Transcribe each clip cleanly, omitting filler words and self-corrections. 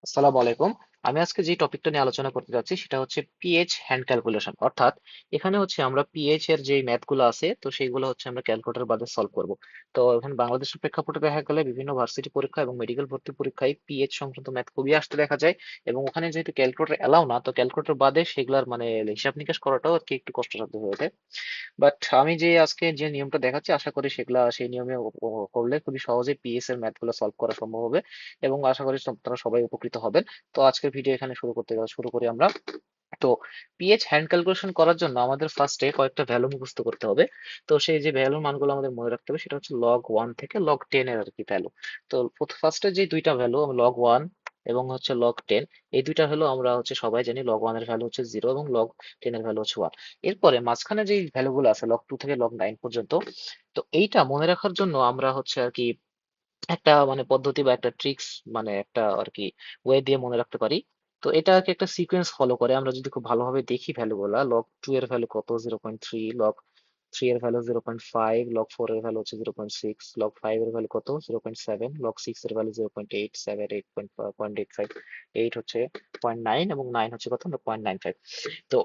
আসসালামু আলাইকুম। আমি আজকে যে টপিকটা নিয়ে আলোচনা করতে যাচ্ছি সেটা হচ্ছে পিএইচ হ্যান্ড ক্যালকুলেশন। অর্থাৎ এখানে হচ্ছে আমরা পিএইচ এর যে ম্যাথ গুলো আছে তো সেইগুলো হচ্ছে আমরা ক্যালকুলেটর বাদে সলভ করব। তো এখানে বাংলাদেশের প্রেক্ষাপটে দেখা গেলে বিভিন্ন ভার্সিটি পরীক্ষা এবং মেডিকেল ভর্তি পরীক্ষায় পিএইচ সংক্রান্ত ম্যাথ খুবই আসতে দেখা যায়। এবং ওখানে যেহেতু ক্যালকুলেটর এলাও না, তো ক্যালকুলেটর বাদে সেগুলার মানে হিসাব নিকাশ করাটাও আর কি একটু কষ্টসাধ্য হয়ে ওঠে। বাট আমি যে আজকে যে নিয়মটা দেখাচ্ছি আশা করি সেগুলা সেই নিয়মে করলে খুবই সহজে পিএস এর ম্যাথ গুলো সলভ করা সম্ভব হবে এবং আশা করি তারা সবাই উপকৃত হবেন। তো আজকের ভিডিও এখানে শুরু করি আমরা। তো পিএইচ হ্যান্ড ক্যালকুলেশন করার জন্য আমাদের ফার্স্টে কয়েকটা ভ্যালু মুখস্থ করতে হবে। তো সেই যে ভ্যালুর মানগুলো আমাদের মনে রাখতে হবে সেটা হচ্ছে log 1 থেকে log 10 এর আর কি ভ্যালু। তো ফার্স্টে যে দুইটা ভ্যালু log 1 এবং হচ্ছে log 10, এই দুইটা ভ্যালু আমরা হচ্ছে সবাই জানি log 1 এর ভ্যালু হচ্ছে 0 এবং log 10 এর ভ্যালু হচ্ছে 1। এরপরে মাঝখানে যে ভ্যালুগুলো আছে log 2 থেকে log 9 পর্যন্ত, তো এইটা মনে রাখার জন্য আমরা হচ্ছে আর কি একটা মানে পদ্ধতি বা একটা ট্রিক্স, মানে একটা আর কি ওয়ে দিয়ে মনে রাখতে পারি। তো এটা আর কি একটা সিকোয়েন্স ফলো করে। আমরা যদি খুব ভালোভাবে দেখি ভ্যালুগুলা, log 2 এর ভ্যালু কত 0.3, log 3 এর ভ্যালু 0.5, log 4 এর ভ্যালু হচ্ছে 0.6, log 5 এর ভ্যালু কত 0.7, log 6 এর ভ্যালু 0.8, 7 8.85, 8 হচ্ছে 0.9 এবং 9 হচ্ছে কত 0.95। তো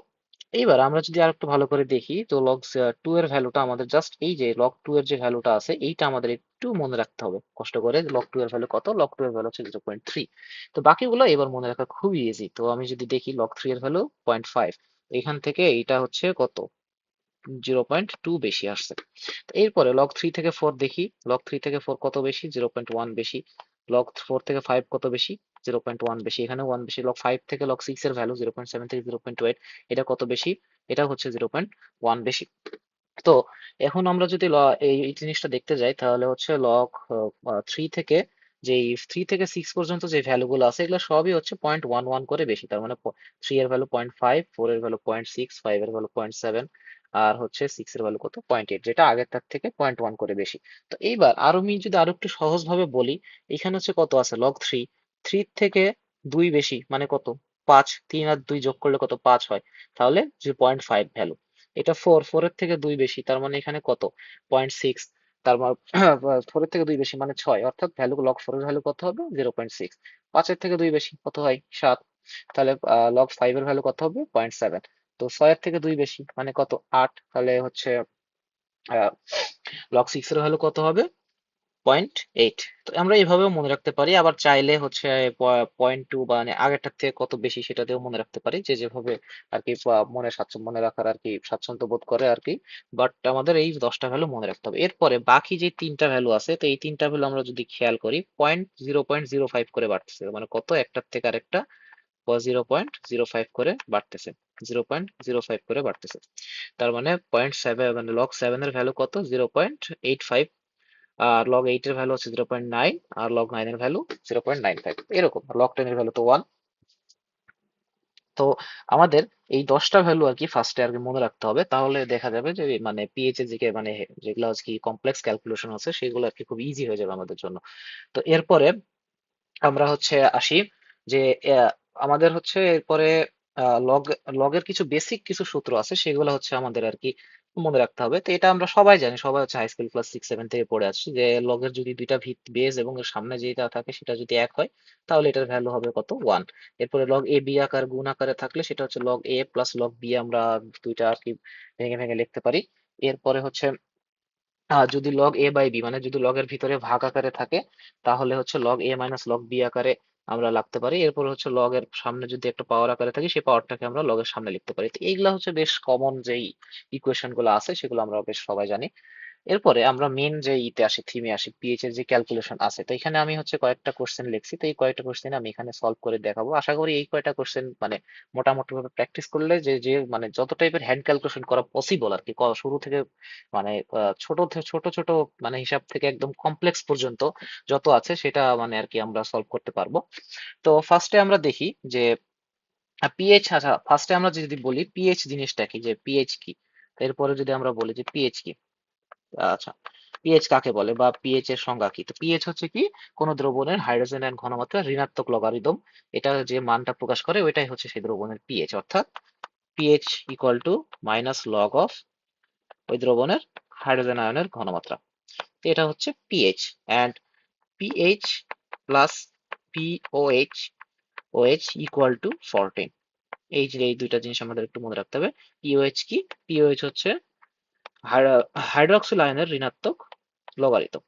এইবার আমরা যদি আর একটু ভালো করে দেখি, তো log 2 এর ভ্যালুটা আমাদের জাস্ট এই যে log 2 এর যে ভ্যালুটা আছে এইটা আমাদের একটু মনে রাখতে হবে কষ্ট করে। log 2 এর ভ্যালু কত, log 2 এর ভ্যালু হচ্ছে 0.3। তো বাকিগুলো এবার মনে রাখা খুবই ইজি। তো আমি যদি দেখি log 3 এর ভ্যালু 0.5, এখান থেকে এইটা হচ্ছে কত 0.2 বেশি আসছে। তো এরপরে log 3 থেকে 4 দেখি, log 3 থেকে 4 কত বেশি 0.1 বেশি, log 4 থেকে 5 কত বেশি 0.1 বেশি, এখানে 1 বেশি, log 5 থেকে log 6 এর ভ্যালু 0.7 থেকে 0.8, এটা কত বেশি, এটা হচ্ছে 0.1 বেশি। তো এখন আমরা যদি এই জিনিসটা দেখতে যাই তাহলে হচ্ছে লগ 3 থেকে যে 3 থেকে 6 পর্যন্ত যে ভ্যালু গুলো আছে এগুলো সবই হচ্ছে 0.11 করে বেশি। তার মানে 3 এর ভ্যালু 0.5, 4 এর ভ্যালু 0.6, 5 এর ভ্যালু 0.7, আর হচ্ছে 6 এর ভ্যালু কত 0.8, যেটা আগেরটার থেকে 0.1 করে বেশি। তো এইবার আরো আমি যদি আরো একটু সহজ ভাবে বলি, এখানে হচ্ছে কত আছে log 3, 3 থেকে 2 বেশি মানে কত 5, 3 আর 2 যোগ করলে কত 5 হয়, তাহলে যে 0.5 ভ্যালু। এটা 4, 4 এর থেকে 2 বেশি তার মানে এখানে কত 0.6, তার মানে 4 এর থেকে 2 বেশি মানে 6, অর্থাৎ ভ্যালু log 4 এর ভ্যালু কত হবে 0.6। 5 এর থেকে 2 বেশি কত হয় 7, তাহলে log 5 এর ভ্যালু কত হবে 0.7। তো 6 এর থেকে 2 বেশি মানে কত 8, তাহলে হচ্ছে log 6 এর ভ্যালু কত হবে 0.8। তো আমরা এইভাবেও মনে রাখতে পারি, আবার চাইলে হচ্ছে 0.2 বা মানে আগেরটার থেকে কত বেশি সেটা দিয়েও মনে রাখতে পারি, যে যেভাবে আর কি মনে রাখার আর কি স্বাচ্ছন্দ্য বোধ করে আর কি। বাট আমাদের এই 10টা ভ্যালু মনে রাখতে হবে। এরপরে বাকি যে তিনটা ভ্যালু আছে, তো এই তিনটা ভ্যালু আমরা যদি খেয়াল করি 0.05 করে বাড়তেছে, মানে কত একটার থেকে আরেকটা 0.05 করে বাড়তেছে, 0.05 করে বাড়তেছে। তার মানে 0.7 মানে log 7 এর ভ্যালু কত 0.85, আর log 8 এর ভ্যালু হচ্ছে 0.9, আর log 9 এর ভ্যালু 0.95, এরকম। log 10 এর ভ্যালু তো 1। তো আমাদের এই 10টা ভ্যালু আর কি ফার্স্টে আর কি মনে রাখতে হবে, তাহলে দেখা যাবে যে মানে পিএইচ এর দিকে মানে যেগুলো আর কি কমপ্লেক্স ক্যালকুলেশন আছে সেগুলো আর কি খুব ইজি হয়ে যাবে আমাদের জন্য। তো এরপরে আমরা হচ্ছে আসি যে আহ, আমাদের হচ্ছে এরপরে লগ লগের কিছু বেসিক কিছু সূত্র আছে সেগুলো হচ্ছে আমাদের আর কি মনে রাখতে হবে। তো এটা আমরা সবাই জানি, সবাই হচ্ছে হাই স্কুল ক্লাস 6 7 থেকে পড়ে আসছি, যে লগের যদি দুইটা বেস এবং এর সামনে যেটা থাকে সেটা যদি এক হয় তাহলে এটার ভ্যালু হবে কত 1। এরপরে লগ এ বি আকার গুণ আকারে থাকলে সেটা হচ্ছে লগ এ প্লাস লগ বি, আমরা দুইটা আর কি ভেঙে ভেঙে লিখতে পারি। এরপরে হচ্ছে যদি লগ এ বাই বি মানে যদি লগের ভিতরে ভাগ আকারে থাকে তাহলে হচ্ছে লগ এ মাইনাস লগ বি আকারে আমরা লিখতে পারি। এরপর হচ্ছে লগ এর সামনে যদি একটা পাওয়ার আকারে থাকে সেই পাওয়ারটাকে আমরা লগের সামনে লিখতে পারি। তো এইগুলা হচ্ছে বেশ কমন যেই ইকুয়েশন গুলো আছে সেগুলো আমরা বেশ সবাই জানি। এরপরে আমরা মেন যে ইতে আসি, থিমে আসি, পিএইচ এর যে ক্যালকুলেশন আছে। তো এখানে আমি হচ্ছে কয়েকটা কোশ্চেন লিখছি, তো এই কয়েকটা কোশ্চেন আমি এখানে সলভ করে দেখাবো। আশা করি এই কয়টা কোশ্চেন মানে মোটামুটি ভাবে প্র্যাকটিস করলে যে যে মানে যত টাইপের হ্যান্ড ক্যালকুলেশন করা পসিবল আর কি শুরু থেকে মানে ছোট ছোট মানে হিসাব থেকে একদম কমপ্লেক্স পর্যন্ত যত আছে সেটা মানে আর কি আমরা সলভ করতে পারবো। তো ফার্স্টে আমরা দেখি যে পিএইচ, আচ্ছা ফার্স্টে আমরা যদি বলি পিএইচ জিনিসটা কি, যে পিএইচ কি, এরপরে যদি আমরা বলি যে পিএইচ কি। আচ্ছা, পিএইচ কাকে বলে বা পিএইচ এর সংজ্ঞা কি? তো পিএইচ হচ্ছে কি কোন দ্রবণের হাইড্রোজেন আয়ন ঘনমাত্রা ঋণাত্মক লগারিদম, এটা যে মানটা প্রকাশ করে ওইটাই হচ্ছে সেই দ্রবণের পিএইচ। অর্থাৎ pH equal to minus log of ওই দ্রবণের হাইড্রোজেন আয়নের ঘনমাত্রা। তো এটা হচ্ছে pH. And pH plus pOH OH equal to 14। এই দুইটা জিনিস আমাদের একটু মনে রাখতে হবে। পিওএইচ কি? পিওএইচ হচ্ছে হাইড্রক্সিল আয়নের ঋণাত্মক লগারিতম।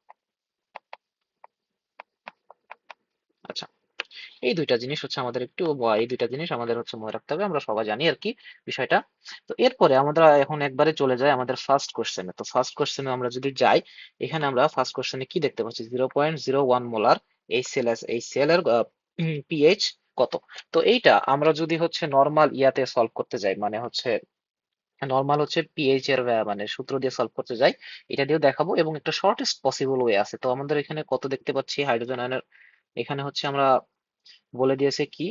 আচ্ছা, এই দুইটা জিনিস আমাদের হচ্ছে মনে রাখতে হবে, আমরা সবাই জানি আর কি বিষয়টা। তো এরপরে আমরা এখন একবারে চলে যাই আমাদের ফার্স্ট কোশ্চেনে। তো ফার্স্ট কোশ্চেনে আমরা যদি যাই, এখানে আমরা ফার্স্ট কোশ্চেনে কি দেখতে পাচ্ছি, 0.01 মোলার এই সেলের পিএইচ কত। তো এইটা আমরা যদি হচ্ছে নর্মাল ইয়াতে সলভ করতে যাই, মানে হচ্ছে নর্মাল হচ্ছে পিএইচ এর মানে সূত্র দিয়ে সলভ করতে যাই, এটা দিয়েও দেখাবো, এবং একটা শর্টেস্ট পসিবল ওয়ে আছে। তো আমাদের এখানে কত দেখতে পাচ্ছি হাইড্রোজেন আয়নের, এখানে হচ্ছে আমরা বলে দিয়েছে কি,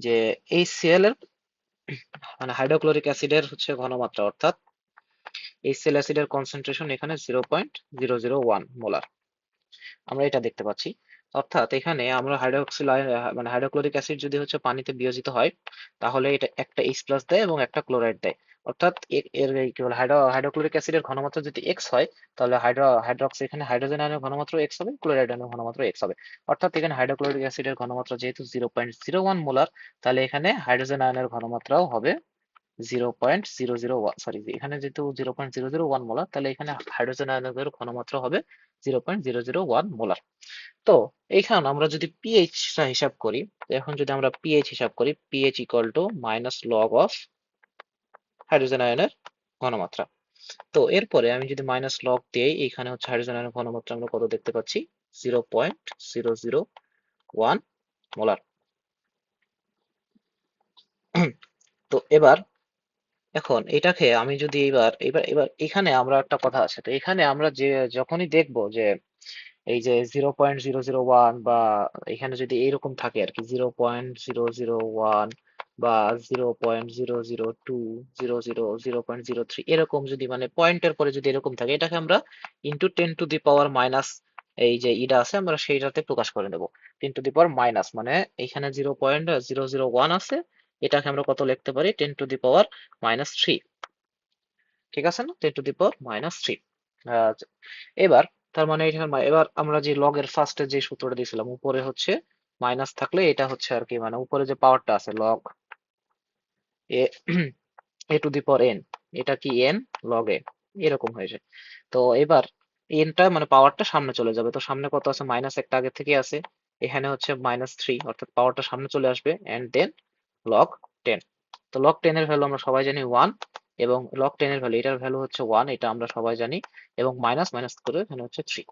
যে এই সিএল এর মানে হাইড্রোক্লোরিক অ্যাসিডের হচ্ছে ঘনমাত্রা, অর্থাৎ এই সেল অ্যাসিডের কনসেন্ট্রেশন এখানে 0.001 মোলার, আমরা এটা দেখতে পাচ্ছি। অর্থাৎ এখানে আমরা মানে হাইড্রোক্লোরিক অ্যাসিড যদি হচ্ছে পানিতে বিয়োজিত হয়, তাহলে এটা একটা H প্লাস দেয় এবং একটা ক্লোরাইড দেয়। অর্থাৎ এর এই কি বলে, হাইড্রোক্লোরিক অ্যাসিডের ঘনমাত্রা যদি X হয়, তাহলে হাইড্রক্সি এখানে হাইড্রোজেন আয়নের ঘনমাত্রা X হবে, ক্লোরাইড আয়নের ঘনমাত্রা X হবে। অর্থাৎ এখানে হাইড্রোক্লোরিক অ্যাসিডের ঘনমাত্রা যেহেতু 0.01 মোলার, তাহলে এখানে হাইড্রোজেন আয়নের ঘনমাত্রাও হবে 0.001, সরি, এখানে যেহেতু 0.001 মোলার, তাহলে এখানে হাইড্রোজেন আয়নের ঘনমাত্রা হবে 0.001 মোলার। তো এইখানে আমরা যদি পিএইচটা হিসাব করি, তো এখন যদি আমরা পিএইচ হিসাব করি, pH equal to minus log of hydrogen আয়নের ঘনমাত্রা। তো এরপরে আমি যদি মাইনাস লগ দিই, এখানে হচ্ছে হাইড্রোজেন আয়নের ঘনমাত্রা আমরা কত দেখতে পাচ্ছি, 0.001 মোলার। তো এখন এটাকে আমি যদি এবার এবার এবার এখানে আমরা একটা কথা আছে, তো এখানে আমরা যে যখনই দেখবো যে এই যে 0.001 বা এখানে যদি এইরকম থাকে আর কি, 0.001 বা 0.002, 0.03, এরকম যদি মানে পয়েন্টের পরে যদি এরকম থাকে, এটাকে আমরা ইন্টু 10⁻⁻, এই যে ইটা আছে আমরা সেইটাতে প্রকাশ করে নেব। 10⁻⁻, মানে এখানে 0.001 আছে, এটাকে আমরা কত লিখতে পারি, 10⁻⁻3। ঠিক আছে না, 10⁻⁻3। এবার তার মানে এবার আমরা যে লগ এর ফার্স্টে যে সূত্রটা দিয়েছিলাম, উপরে হচ্ছে মাইনাস থাকলে এটা হচ্ছে আর কি, মানে উপরে যে পাওয়ারটা আছে log A a to the power n, এটা কি n লগ এ, এরকম হয়ে যায়। তো এবার এনটা মানে পাওয়ারটা সামনে চলে যাবে, তো সামনে কত আছে, মাইনাস একটা আগে থেকে আছে, এখানে হচ্ছে -3, অর্থাৎ পাওয়ারটা সামনে চলে আসবে, এন্ড দেন log 10। তো log 10 এর ভ্যালু আমরা সবাই জানি 1, এবং log 10 এর ভ্যালু, এটার ভ্যালু হচ্ছে 1, এটা আমরা সবাই জানি, এবং মাইনাস মাইনাস করে এখানে হচ্ছে 3,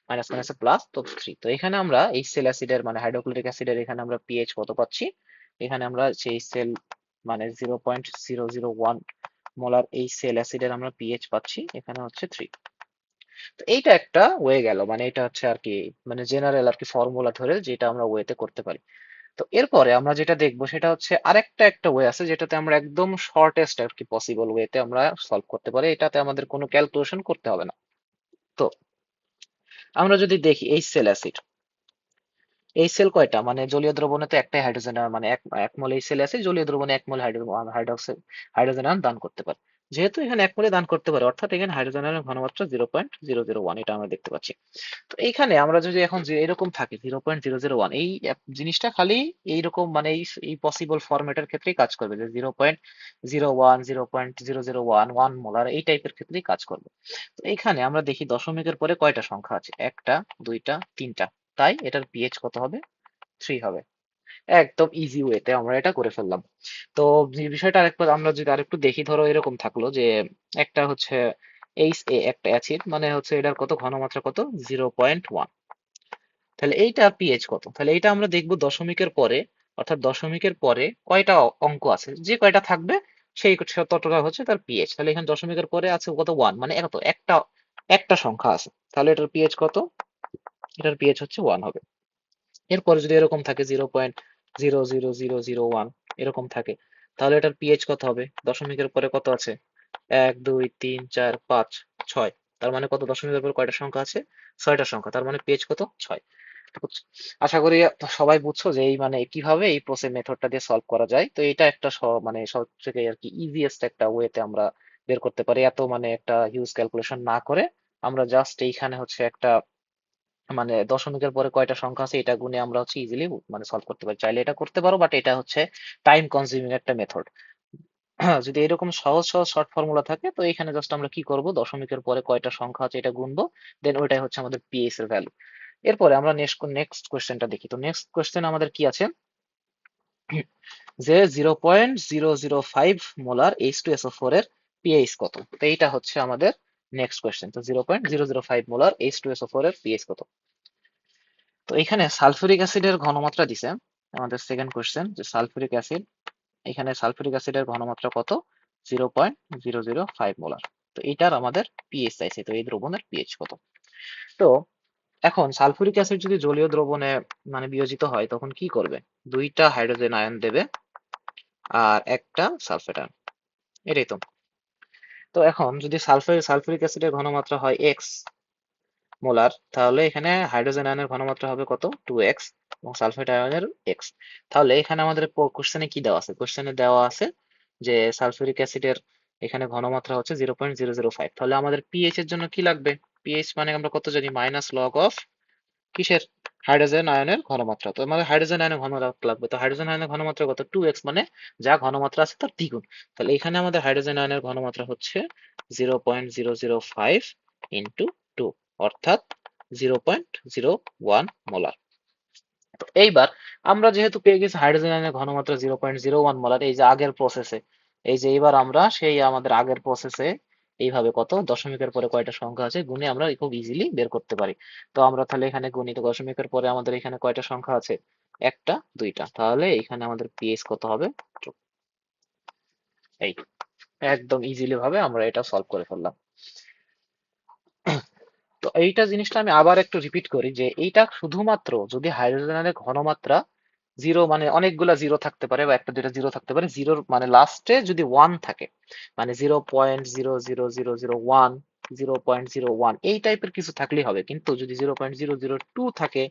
মাইনাস মাইনাসে প্লাস, তো 3। তো এখানে আমরা এই সেল অ্যাসিডের মানে হাইড্রোক্লোরিক অ্যাসিডের এখানে আমরা পিএইচ কত পাচ্ছি, এখানে আমরা সেই সেল মানে 0.001 মোলার এই সেল অ্যাসিডের আমরা পিএইচ পাচ্ছি এখানে হচ্ছে 3। তো এইটা একটা ওয়ে গেল, মানে এটা হচ্ছে আর কি, মানে জেনারেল আর কি ফর্মুলা ধরে যেটা আমরা ওয়েতে করতে পারি। তো এরপরে আমরা যেটা দেখবো সেটা হচ্ছে একটা ওয়ে আছে, যেটাতে আমরা একদম শর্টেস্ট আর কি পসিবল ওয়েতে আমরা সলভ করতে পারি, এটাতে আমাদের কোনো ক্যালকুলেশন করতে হবে না। তো আমরা যদি দেখি এই সেল অ্যাসিড, এই সেল কয়টা, মানে জলীয় দ্রবণে তো একটাই হাইড্রোজেন মানে এক মোল এই সেল আছে, জলীয় দ্রবণে 1 মোল হাইড্রোজেন আয়ন দান করতে পারে। যেহেতু এখানে 1 মোলে দান করতে পারে, অর্থাৎ এখানে হাইড্রোজেন আয়নের ঘনমাত্রা 0.001, এটা আমরা দেখতে পাচ্ছি। তো এইখানে আমরা যদি এখন যে এরকম থাকে 0.001, এই জিনিসটা খালি এইরকম মানে এই পসিবল ফরম্যাটের ক্ষেত্রেই কাজ করবে, যে 0.01, 0.001, 1 মোলার এই টাইপের ক্ষেত্রেই কাজ করবে। তো এইখানে আমরা দেখি দশমিকের পরে কয়টা সংখ্যা আছে, একটা, দুইটা, তিনটা, তাই এটার পিএইচ কত হবে, 3 হবে। একদম ইজি ওয়েতে আমরা এটা করে ফেললাম। তো যে বিষয়টা আরেকবার আমরা যদি আরেকটু দেখি, ধরো এরকম থাকলো যে একটা হচ্ছে একটা অ্যাসিড, মানে হচ্ছে এটার কত ঘনমাত্রা কত, 0.1, তাহলে এইটার পিএইচ কত, তাহলে এইটা আমরা দেখবো দশমিকের পরে, অর্থাৎ দশমিকের পরে কয়টা অঙ্ক আছে, যে কয়টা থাকবে সেই ততটা হচ্ছে তার পিএইচ। তাহলে এখানে দশমিকের পরে আছে কত, 1, মানে কত, একটা একটা সংখ্যা আছে, তাহলে এটার পিএইচ কত, এটার পিএইচ হচ্ছে 1 হবে। এরপরে যদি এরকম থাকে 0.00001 এরকম থাকে, তাহলে এটার পিএইচ কত হবে, দশমিকের পরে কত আছে, 1 2 3 4 5 6, তার মানে কত, দশমিকের পরে কয়টা সংখ্যা আছে, 6টা সংখ্যা, তার মানে পিএইচ কত, 6। আশা করি সবাই বুঝছো যে এই মানে কিভাবে এই প্রসেস মেথডটা দিয়ে সলভ করা যায়। তো এটা একটা মানে সব থেকে আর কি ইজিয়েস্ট একটা ওয়েতে আমরা বের করতে পারি, এত মানে একটা হিউজ ক্যালকুলেশন না করে আমরা জাস্ট এইখানে হচ্ছে একটা মানে দশমিকের পরে কয়টা সংখ্যা আছে এটা গুণে আমরা হচ্ছে ইজিলি মানে সলভ করতে পারি। চাইলে এটা করতে পারো, বাট এটা হচ্ছে টাইম কনজিউমিং একটা মেথড। যদি এরকম সহজ সহজ শর্ট ফর্মুলা থাকে তো এখানে জাস্ট আমরা কি করব, দশমিকের পরে কয়টা সংখ্যা আছে এটা গুনবো, দেন ওইটাই হচ্ছে আমাদের পিএস এর ভ্যালু। এরপরে আমরা নেক্সট কোশ্চেনটা দেখি। তো নেক্সট কোশ্চেন আমাদের কি আছে, যে 0.005 মোলার H2SO4 এর পিএইচ কত। তো এইটা হচ্ছে আমাদের নেক্সট কোশ্চেন। তো 0.005 মোলার H2SO4 এর পিএইচ কত। তো এখানে সালফিউরিক অ্যাসিডের ঘনমাত্রা দিছে আমাদের সেকেন্ড কোশ্চেন, যে সালফিউরিক অ্যাসিড, এখানে সালফিউরিক অ্যাসিডের ঘনমাত্রা কত, 0.005 মোলার। তো এটার আমাদের পিএইচ চাইছে, তো এই দ্রবণের পিএইচ কত। তো এখন সালফিউরিক অ্যাসিড যদি জলীয় দ্রবণে মানে বিয়োজিত হয় তখন কি করবে, দুইটা হাইড্রোজেন আয়ন দেবে আর একটা সালফেট আয়ন, এটাই তো। তো এখন যদি সালফিউরিক অ্যাসিডের ঘনমাত্রা হয় এক্স মোলার, তাহলে এখানে হাইড্রোজেন আয়নের ঘনমাত্রা হবে কত, 2x, এবং সালফেট আয়নের এক্স। তাহলে এখানে আমাদের কোশ্চেনে কি দেওয়া আছে, কোশ্চেনে দেওয়া আছে যে সালফিউরিক অ্যাসিডের এখানে ঘনমাত্রা হচ্ছে 0.005। তাহলে আমাদের পিএইচ এর জন্য কি লাগবে, পিএইচ মানে আমরা কত জানি, মাইনাস লগ অফ কিসের, হাইড্রোজেন আয়নের ঘনমাত্রা। তো আমাদের হাইড্রোজেন আয়নের ঘনমাত্রা লাগবে, তো হাইড্রোজেন আয়নের ঘনমাত্রা কত, 2x, মানে যা ঘনমাত্রা আছে তার দ্বিগুণ। তাহলে এখানে আমাদের হাইড্রোজেন আয়নের ঘনমাত্রা হচ্ছে 0.005 ইন্টু 2, অর্থাৎ 0.01 মোলার। তো এইবার আমরা যেহেতু পেয়ে গেছি হাইড্রোজেন আয়নের ঘনমাত্রা 0.01 মোলার, এই যে আগের প্রসেসে, এই যে এবার আমরা সেই আমাদের আগের প্রসেসে এইভাবে কত দশমিকের পরে কয়টা সংখ্যা আছে গুণে আমরা খুব ইজিলি বের করতে পারি। তো আমরা তাহলে এখানে গুণি, তো দশমিকের পরে আমাদের এখানে কয়টা সংখ্যা আছে, একটা দুইটা, তাহলে এখানে আমাদের পিএইচ কত হবে, এই একদম ইজিলি ভাবে আমরা এটা সলভ করে ফেললাম। তো এইটা জিনিসটা আমি আবার একটু রিপিট করি, যে এইটা শুধুমাত্র যদি হাইড্রোজেনের ঘনমাত্রা জিরো, মানে অনেকগুলা জিরো থাকতে পারে বা একটা দুইটা জিরো থাকতে পারে, জিরোর মানে লাস্টে যদি ওয়ান থাকে, মানে 0.00001, 0.01 এই টাইপের কিছু থাকলেই হবে। কিন্তু যদি 0.002 থাকে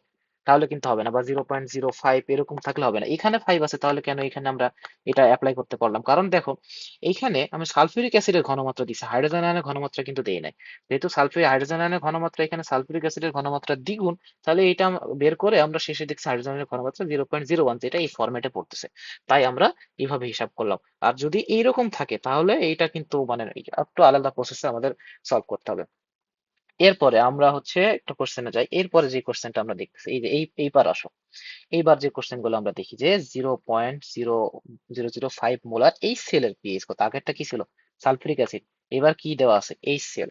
তাহলে কিন্তু হবে না, বা 0.05 এরকম থাকলে হবে না। এখানে 5 আছে, তাহলে কেন এখানে আমরা এটা অ্যাপ্লাই করতে পারলাম, কারণ দেখো এইখানে আমি সালফিউরিক অ্যাসিডের ঘনমাত্রা দিছি, হাইড্রোজেন আয়নের ঘনমাত্রা কিন্তু দেই নাই। যেহেতু হাইড্রোজেন আয়নের ঘনমাত্রা এখানে সালফিউরিক অ্যাসিডের ঘনমাত্রা দ্বিগুণ, তাহলে এটা বের করে আমরা শেষে দেখছি হাইড্রোজেন আয়নের ঘনমাত্রা 0.01, যেটা এই ফরম্যাটে পড়তেছে, তাই আমরা এইভাবে হিসাব করলাম। আর যদি এইরকম থাকে তাহলে এইটা কিন্তু মানে একটু আলাদা প্রসেসে আমাদের সলভ করতে হবে। এরপরে আমরা হচ্ছে একটা কোশ্চেনে যাই, এরপরে যে কোশ্চেনটা আমরা দেখতেছি, এই যে এইবার আসো, এইবার যে কোশ্চেন গুলো আমরা দেখি, যে 0.0005 মোলার এই সেলের পিএইচ কত। আগেরটা কি ছিল, সালফিউরিক অ্যাসিড, এবার কি দেওয়া আছে, এই সেল।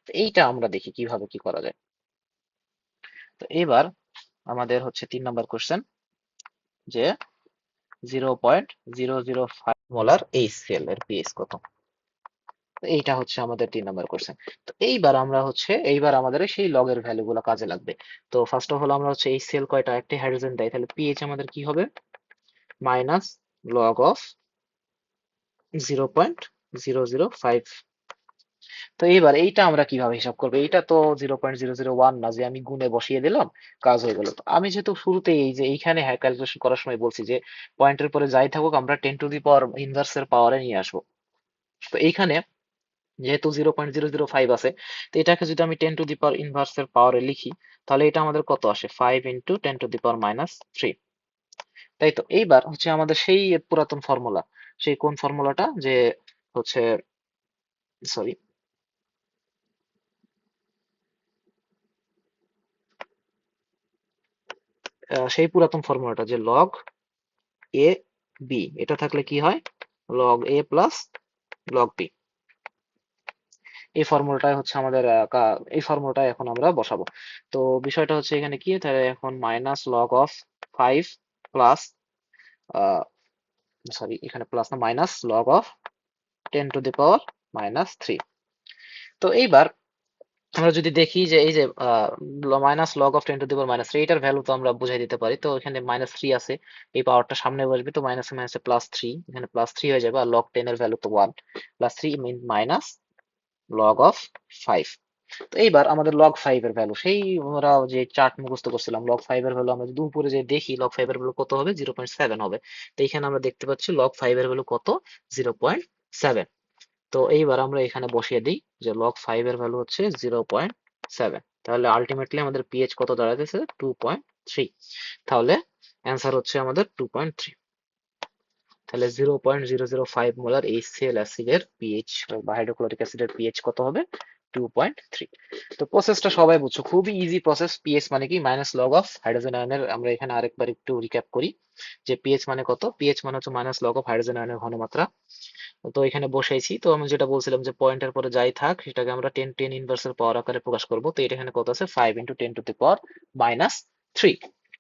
তো এইটা আমরা দেখি কিভাবে কি করা যায়। তো এবার আমাদের হচ্ছে 3 নম্বর কোশ্চেন, যে 0.005 মোলার এই সেল এর পিএইচ কত। তো এইটা হচ্ছে আমাদের 3 নম্বর কোশ্চেন। তো এইবার আমাদের সেই লগের ভ্যালু গুলো কাজে লাগবে। তো ফার্স্ট অফ অল আমরা হচ্ছে এই সেল কয়টা, একটি হাইড্রোজেন দেয়, তাহলে পিএইচ আমাদের কি হবে, মাইনাস লগ অফ 0.005। তো এইবার এইটা আমরা কিভাবে হিসাব করবো, এইটা তো 0.001 না যে আমি গুণে বসিয়ে দিলাম কাজ হয়ে গেল। তো আমি যেহেতু শুরুতে এই যে এইখানে ক্যালকুলেশন করার সময় বলছি যে পয়েন্টের পরে যাই থাকুক আমরা 10 টু দি পাওয়ার ইনভার্সের পাওয়ারে নিয়ে আসবো। তো এইখানে যেহেতু 0.005 আছে, তো এটাকে যদি আমি 10 টু দি পাওয়ার ইনভার্সের পাওয়ারে লিখি, তাহলে এটা আমাদের কত আসে, 5 × 10⁻³ তাই তো। এইবার হচ্ছে আমাদের সেই পুরাতন ফর্মুলা, সেই কোন ফর্মুলাটা, যে হচ্ছে, সরি, সেই পুরাতন ফর্মুলাটা যে লগ এ বি, এটা থাকলে কি হয়, লগ এ প্লাস লগ বি। এই ফর্মুলাটাই হচ্ছে আমাদের এই ফর্মুলাটাই এখন আমরা বসাবো। তো বিষয়টা হচ্ছে এখানে কি, তাহলে এখন minus log of 5 plus, sorry এখানে প্লাস না, মাইনাস লগ অফ 10⁻³ তো এইবার আমরা যদি দেখি যে এই যে মাইনাস লগ অফ 10⁻³ এটার ভ্যালু তো আমরা বুঝাই দিতে পারি। তো এখানে -3 আছে, এই পাওয়ারটা সামনে বসবে, তো মাইনাসে মাইনাসে +3, এখানে +3 হয়ে যাবে, আর লগ 10 এর ভ্যালু তো 1, +3 মিন মাইনাস লগ অফ 5। তো এইবার আমাদের লগ 5 এর ভ্যালু, সেই আমরা যে চার্ট মুখস্থ করছিলাম, লগ 5 এর ভ্যালু আমরা যদি উপরে যে দেখি, লগ 5 এর ভ্যালু কত হবে, 0.7 হবে। তো এখানে আমরা দেখতে পাচ্ছি লগ 5 এর ভ্যালু কত, 0.7। তো এইবার আমরা এখানে বসিয়ে দিই যে লগ 5 এর ভ্যালু হচ্ছে 0.7। 7। তাহলে আলটিমেটলি আমাদের পিএইচ কত দাঁড়াতেছে? 2.3। তাহলে অ্যান্সার হচ্ছে আমাদের 2.3। তাহলে 0.005 মোলার HCl অ্যাসিডের পিএইচ বা হাইড্রোক্লোরিক অ্যাসিডের পিএইচ কত হবে? 2.3। তো প্রসেসটা সবাই বুঝছো, খুবই ইজি প্রসেস। পিএইচ মানে কি? মাইনাস লগ অফ হাইড্রোজেন আয়নের, আমরা এখানে আরেকবার একটু রিক্যাপ করি যে পিএইচ মানে কত। পিএইচ মানে হচ্ছে মাইনাস লগ অফ হাইড্রোজেন আয়নের ঘনমাত্রা। তো এখানে বসাইছি। তো আমি যেটা বলছিলাম যে পয়েন্টের পরে যাই থাক সেটাকে আমরা 10 ইনভার্সের পাওয়ার আকারে প্রকাশ করব। তো এটা এখানে কত আছে? 5 × 10⁻³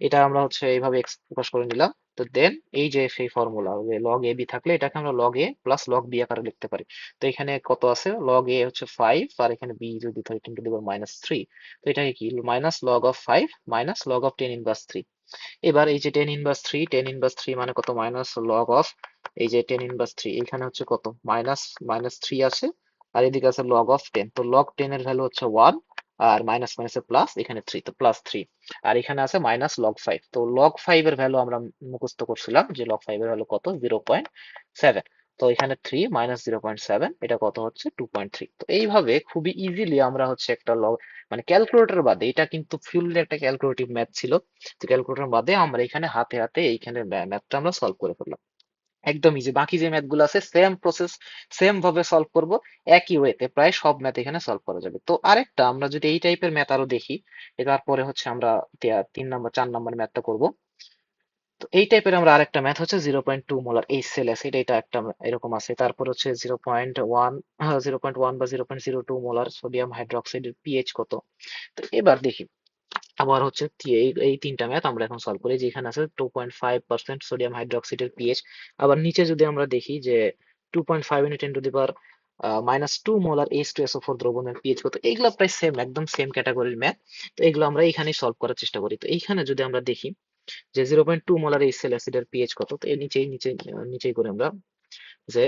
এটা আমরা হচ্ছে এইভাবে প্রকাশ করে নিলাম। তো দেন এই যে সেই ফর্মুলা, যে লগ এ বি থাকলে এটাকে আমরা লগ এ প্লাস লগ বি আকারে লিখতে পারি। তো এখানে কত আছে? লগ এ হচ্ছে 5, আর এখানে বি যদি ধরি 10⁻³ তো এটাকে কি? Minus log of 5 minus log of 10⁻³ এবার এই যে 10⁻³ মানে কত? মাইনাস লগ অফ এই যে 10⁻³ এখানে হচ্ছে কত? মাইনাস মাইনাস 3 আছে, আর এদিকে আছে লগ অফ 10। তো লগ 10 এর ভ্যালু হচ্ছে 1, আর মাইনাস মাইনাসে প্লাস, এখানে 3, তো প্লাস 3। আর এখানে আছে মাইনাস লগ 5। তো লগ 5 এর ভ্যালু আমরা মুখস্থ করছিলাম যে লগ 5 এর ভ্যালু কত? 0.7। তো এখানে 3 মাইনাস 0.7 এটা কত হচ্ছে? 2.3। তো এইভাবে খুবই ইজিলি আমরা হচ্ছে একটা লগ, মানে ক্যালকুলেটর বাদে, এটা কিন্তু ফুললি একটা ক্যালকুলেটিভ ম্যাথ ছিল। তো ক্যালকুলেটর বাদে আমরা এখানে হাতে হাতে এইখানে ম্যাথটা আমরা সলভ করে ফেললাম। একদম ইজি। বাকি যে ম্যাথ গুলো আছে সেম প্রসেস, সেম ভাবে সলভ করব, একই ওয়েতে প্রায় সব ম্যাথ এখানে সলভ করা যাবে। তো আরেকটা আমরা যদি এই টাইপের ম্যাথ আরো দেখি, তারপরে হচ্ছে আমরা 3 নম্বর 4 নম্বর ম্যাথটা করব। তো এই টাইপের আমরা আরেকটা ম্যাথ হচ্ছে 0.2 মোলার HCl অ্যাসিড, এটা একটা এরকম আছে। তারপর হচ্ছে 0.1 বা 0.02 মোলার সোডিয়াম হাইড্রোক্সাইডের পিএইচ কত। তো এবার দেখি, আবার হচ্ছে এই তিনটা ম্যাথ আমরা এখন সলভ করি। যেখানে আছে 2.5% সোডিয়াম হাইড্রোক্সাইডের পিএইচ। আবার নিচে যদি আমরা দেখি যে 2.5 × 10⁻⁻² মোলার H2SO4 দ্রবণের পিএইচ কত। এগুলো প্রায় সেম, একদম সেম ক্যাটাগরির ম্যাথ। তো এগুলো আমরা এখানে সলভ করার চেষ্টা করি। তো এইখানে যদি আমরা দেখি যে 0.2 মোলার HCl অ্যাসিডের পিএইচ কত, তো এর নিচেই করে আমরা যে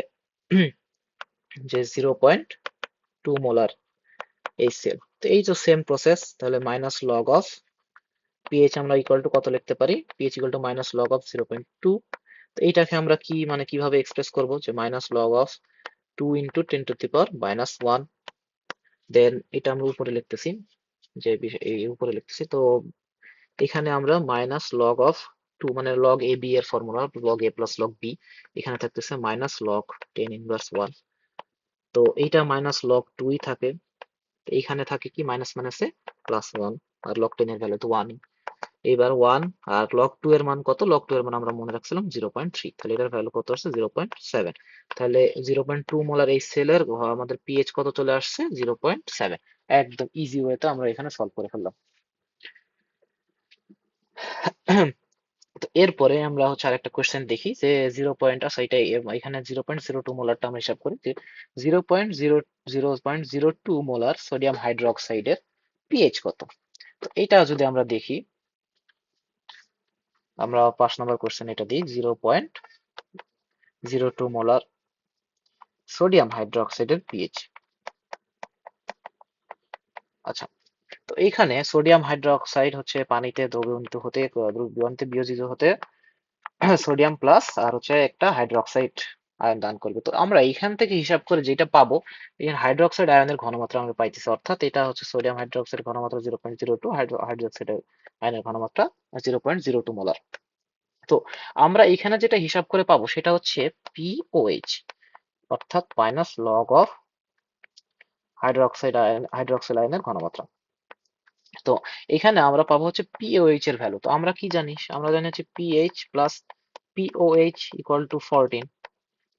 যে 0.2 মোলার HCl। তো এই তো সেম প্রসেস। তাহলে মাইনাস লগ অফ পিএইচ আমরা ইকুয়াল টু কত লিখতে পারি? PH equal to minus log of 0.2। তো এইটাকে আমরা কি মানে কিভাবে এক্সপ্রেস করব? যে মাইনাস লগ অফ 2 × 10⁻⁻1। দেন এটা আমরা উপরে লিখতেছি, যে এই উপরে লিখতেছি। তো এখানে আমরা মাইনাস লগ অফ 2 মানে লগ এ বি এর ফর্মুলা, লগ এ প্লাস লগ বি। এখানে থাকতেছে মাইনাস লগ 10⁻1। তো এইটা মাইনাস লগ 2ই থাকে। তো এইখানে থাকে কি? মাইনাস মাইনাসে প্লাস 1, আর লগ 10 এর ভ্যালু তো 1। এবার 1, আর লগ 2 এর মান কত? লগ 2 এর মান আমরা মনে রাখছিলাম 0.3। তাহলে এটার ভ্যালু কত আসছে? 0.7। তাহলে 0.2 মোলার এই সেলের আমাদের পিএইচ কত চলে আসছে? 0.7। একদম ইজি ওয়েতে আমরা এখানে সলভ করে ফেললাম। তো এরপরে আমরা হচ্ছে আরেকটা কোশ্চেন দেখি যে 0. আচ্ছা এটা এখানে 0.02 মোলারটা আমরা হিসাব করি যে 0.002 মোলার সোডিয়াম হাইড্রোক্সাইডের পিএইচ কত। তো এটা যদি আমরা দেখি, আমরা 5 নম্বর কোশ্চেন এটা দিই। 0.02 মোলার সোডিয়াম হাইড্রোক্সাইডের পিএইচ। আচ্ছা, তো এইখানে সোডিয়াম হাইড্রোক্সাইড হচ্ছে পানিতে দ্রবীভূত বিয়োজিত হতে সোডিয়াম প্লাস আর হচ্ছে একটা হাইড্রোক্সাইড আয়ন দান করবে। তো আমরা এইখান থেকে হিসাব করে যেটা পাবো, এখানে হাইড্রোক্সাইড আয়নের ঘনমাত্রা আমরা পাইতেছি। অর্থাৎ এটা হচ্ছে সোডিয়াম হাইড্রোক্সাইড ঘনমাত্রা 0.02, হাইড্রোক্সাইড আয়নের ঘনমাত্রা 0.02 মোলার। তো আমরা এখানে যেটা হিসাব করে পাবো সেটা হচ্ছে পিওএইচ, অর্থাৎ মাইনাস লগ অফ হাইড্রোক্সাইড আয়নের ঘনমাত্রা। তো এখানে আমরা পাবো হচ্ছে পিওএইচ এর ভ্যালু। তো আমরা কি জানি? আমরা জানি হচ্ছে pH plus pOH equal to 14।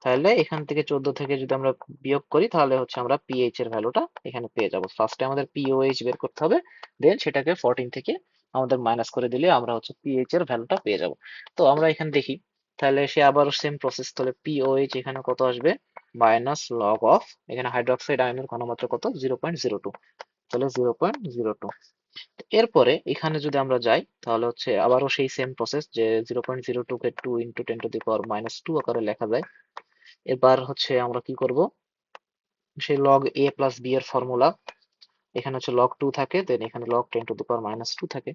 তাহলে এখান থেকে 14 থেকে যদি আমরা বিয়োগ করি তাহলে হচ্ছে আমরা পিএইচ এর ভ্যালুটা এখানে পেয়ে যাব। ফার্স্টে আমাদের পিওএইচ বের করতে হবে, দেন সেটাকে 14 থেকে আমাদের মাইনাস করে দিলে আমরা হচ্ছে পিএইচ এর ভ্যালুটা পেয়ে যাব। তো আমরা এখানে দেখি, তাহলে সে আবার সেম প্রসেস। তাহলে পিওএইচ এখানে কত আসবে? মাইনাস লগ অফ, এখানে হাইড্রোক্সাইড আয়নের ঘনমাত্রা কত? 0.02। তাহলে 0.02। এরপরে এখানে যদি আমরা যাই তাহলে হচ্ছে আবারও সেই সেম প্রসেস, যে 0.02 কে 2 × 10⁻⁻² আকারে লেখা যায়। এবার হচ্ছে আমরা কি করব? সেই লগ এ প্লাস বি এর ফর্মুলা, এখানে হচ্ছে লগ 2 থাকে, দেন এখানে লগ 10⁻⁻2 থাকে।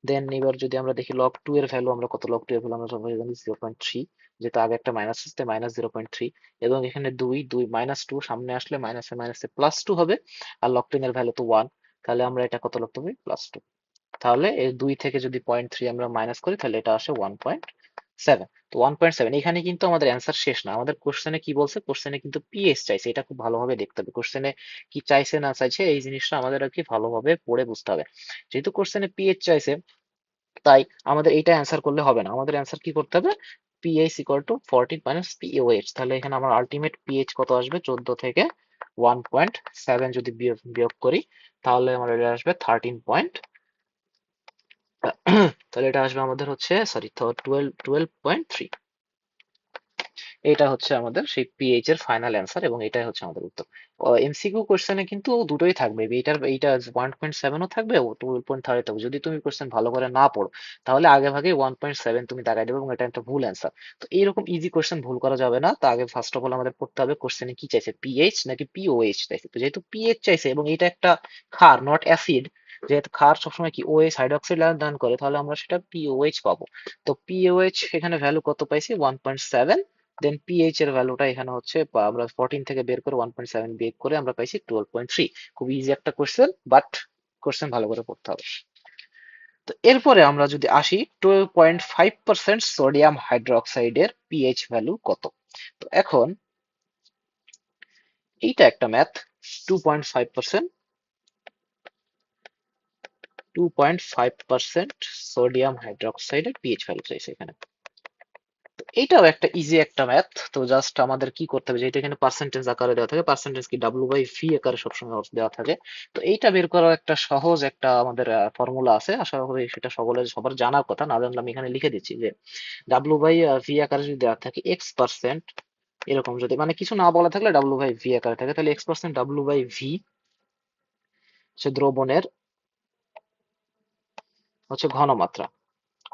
দেন এবার যদি আমরা দেখি লগ 2 এর ভ্যালু আমরা কত? লগ 2 এর ভ্যালু আমরা সবাই জানি 0.3, যেহেতু আগে একটা মাইনাস আসছে, মাইনাস 0.3। এবং এখানে 2 2 মাইনাস 2 সামনে আসলে মাইনাসে মাইনাসে প্লাস 2 হবে, আর লগ 10 এর ভ্যালু তো 1। তাহলে আমরা এটা কত লিখতে পারি, +2। তাহলে এই 2 থেকে যদি 0.3 আমরা মাইনাস করি তাহলে এটা আসে 1.7। তো 1.7, এখানে কিন্তু আমাদের অ্যান্সার শেষ না। আমাদের কোশ্চেনে কি বলছে, কোশ্চেনে কিন্তু পিএইচ চাইছে, এটা খুব ভালোভাবে দেখতে হবে কোশ্চেনে কি চাইছে না চাইছে, এই জিনিসটা আমাদের আর কি ভালোভাবে পড়ে বুঝতে হবে। যেহেতু কোশ্চেনে পিএইচ চাইছে, তাই আমাদের এইটা অ্যান্সার করলে হবে না, আমাদের অ্যান্সার কি করতে হবে, pH equal to 14 minus pOH. তাহলে এখানে আমার আলটিমেট পিএইচ কত আসবে, 14 থেকে 1.7 যদি বিয়োগ বিয়োগ করি তাহলে আমার এটা আসবে 13 তাহলে এটা আসবে আমাদের হচ্ছে, সরি, 12.3। এটা হচ্ছে আমাদের সেই পিএইচ এর ফাইনাল অ্যান্সার এবং এটাই হচ্ছে আমাদের উত্তর। এমসিকিউ কোশ্চেনে কিন্তু দুটোই থাকবে, এইটা 1.7ও থাকবে ও 12.3 থাকবে। যদি তুমি কোশ্চেন ভালো করে না পড়ো তাহলে আগে ভাগে 1.7 তুমি দাগাই দেবে এবং এটা একটা ভুল অ্যান্সার। তো এইরকম ইজি কোশ্চেন ভুল করা যাবে না। তো আগে ফার্স্ট অফ অল আমাদের পড়তে হবে কোশ্চেনে কি চাইছে, পিএইচ নাকি পিওএইচ চাইছে। তো যেহেতু পিএইচ চাইছে এবং এটা একটা ক্ষার নট অ্যাসিড, যেহেতু ক্ষার সবসময় কি ওএইচ হাইড্রোক্সাইড আয়ন দান করে, তাহলে আমরা সেটা পিওএইচ পাবো। তো পিওএইচ এখানে ভ্যালু কত পাইছি, 1.7। দেন পিএইচ এর ভ্যালুটা এখানে হচ্ছে আমরা 14 থেকে বের করে 1.7 বের করে আমরা পাইছি 12.3। খুব ইজি একটা কোশ্চেন, বাট কোশ্চেন ভালো করে পড়তে হবে। তো এরপরে আমরা যদি আসি, 12.5% সোডিয়াম হাইড্রোক্সাইডের পিএইচ ভ্যালু কত। তো এখন এইটা একটা ম্যাথ, 2.5%, 2.5% সোডিয়াম হাইড্রোক্সাইডের পিএইচ ভ্যালু চাইছে এখানে। এইটাও একটা ইজি একটা ম্যাথ। তো জাস্ট আমাদের কি করতে হবে, যেহেতু এখানে পার্সেন্টেজ আকারে দেওয়া থাকে, পার্সেন্টেজ কি W/V আকারে সবসময় দেওয়া থাকে। তো এইটা বের করার একটা সহজ একটা আমাদের ফর্মুলা আছে, আশা করি সেটা সবার জানার কথা, না জানলে আমি এখানে লিখে দিচ্ছি যে W/V আকারে যদি দেওয়া থাকে X%, এরকম যদি মানে কিছু না বলা থাকলে W/V আকারে থাকে, তাহলে X% W/V হচ্ছে দ্রবণের হচ্ছে ঘনমাত্রা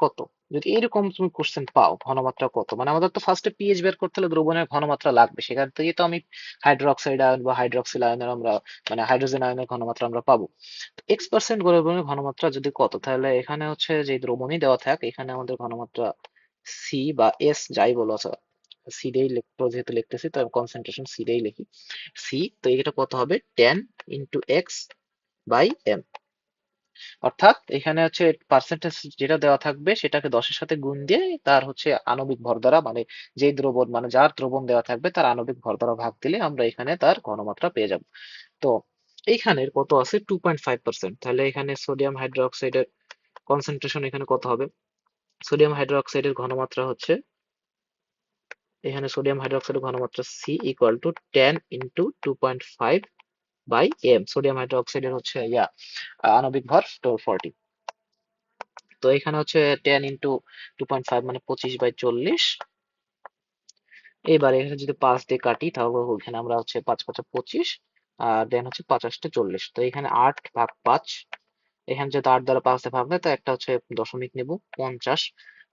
কত। যদি এরকম তুমি কোশ্চেন পাও, ঘনমাত্রা কত, মানে আমাদের তো ফার্স্টে পিএইচ বের করতে হলে দ্রবণের ঘনমাত্রা লাগবে, সেখান থেকে তো আমি হাইড্রোক্সাইড আয়ন বা হাইড্রোক্সিল আয়নের আমরা মানে হাইড্রোজেন আয়নের ঘনমাত্রা আমরা পাবো। X% দ্রবণের ঘনমাত্রা যদি কত, তাহলে এখানে হচ্ছে যে দ্রবণই দেওয়া থাক, এখানে আমাদের ঘনমাত্রা সি বা এস যাই বলো, আচ্ছা সি দিয়েই যেহেতু লিখতেছি তো কনসেন্ট্রেশন সি দিয়েই লিখি, সি। তো এটা কত হবে, 10 × X/M। অর্থাৎ এখানে হচ্ছে পার্সেন্টেজ যেটা দেওয়া থাকবে সেটাকে 10-এর সাথে গুণ দিয়ে তার হচ্ছে আণবিক ভর দ্বারা, মানে যে দ্রবণ মানে যার দ্রবণ দেওয়া থাকবে তার আণবিক ভর দ্বারা ভাগ দিলে আমরা এখানে তার ঘনমাত্রা পেয়ে যাব। তো এইখানের কত আছে, 2.5%। তাহলে এখানে সোডিয়াম হাইড্রোক্সাইডের কনসেন্ট্রেশন এখানে কত হবে, সোডিয়াম হাইড্রোক্সাইডের ঘনমাত্রা হচ্ছে, এখানে সোডিয়াম হাইড্রোক্সাইডের ঘনমাত্রা C equal to 10 × 2.5/m। Sodium হাইড্রোক্সাইডের হচ্ছে আণবিক ভর 40। তো এখানে হচ্ছে 10 × 2.5 মানে 25/40। এবার এখানে যদি 5 দিয়ে কাটি তাহলে ওখানে আমরা হচ্ছে 5×5 = 25, আর দেন হচ্ছে 5×8 = 40। তো এখানে 8/5, এখানে যেহেতু 8 দ্বারা 5 দিয়ে ভাগ নেয় তো একটা হচ্ছে দশমিক নিব, 50।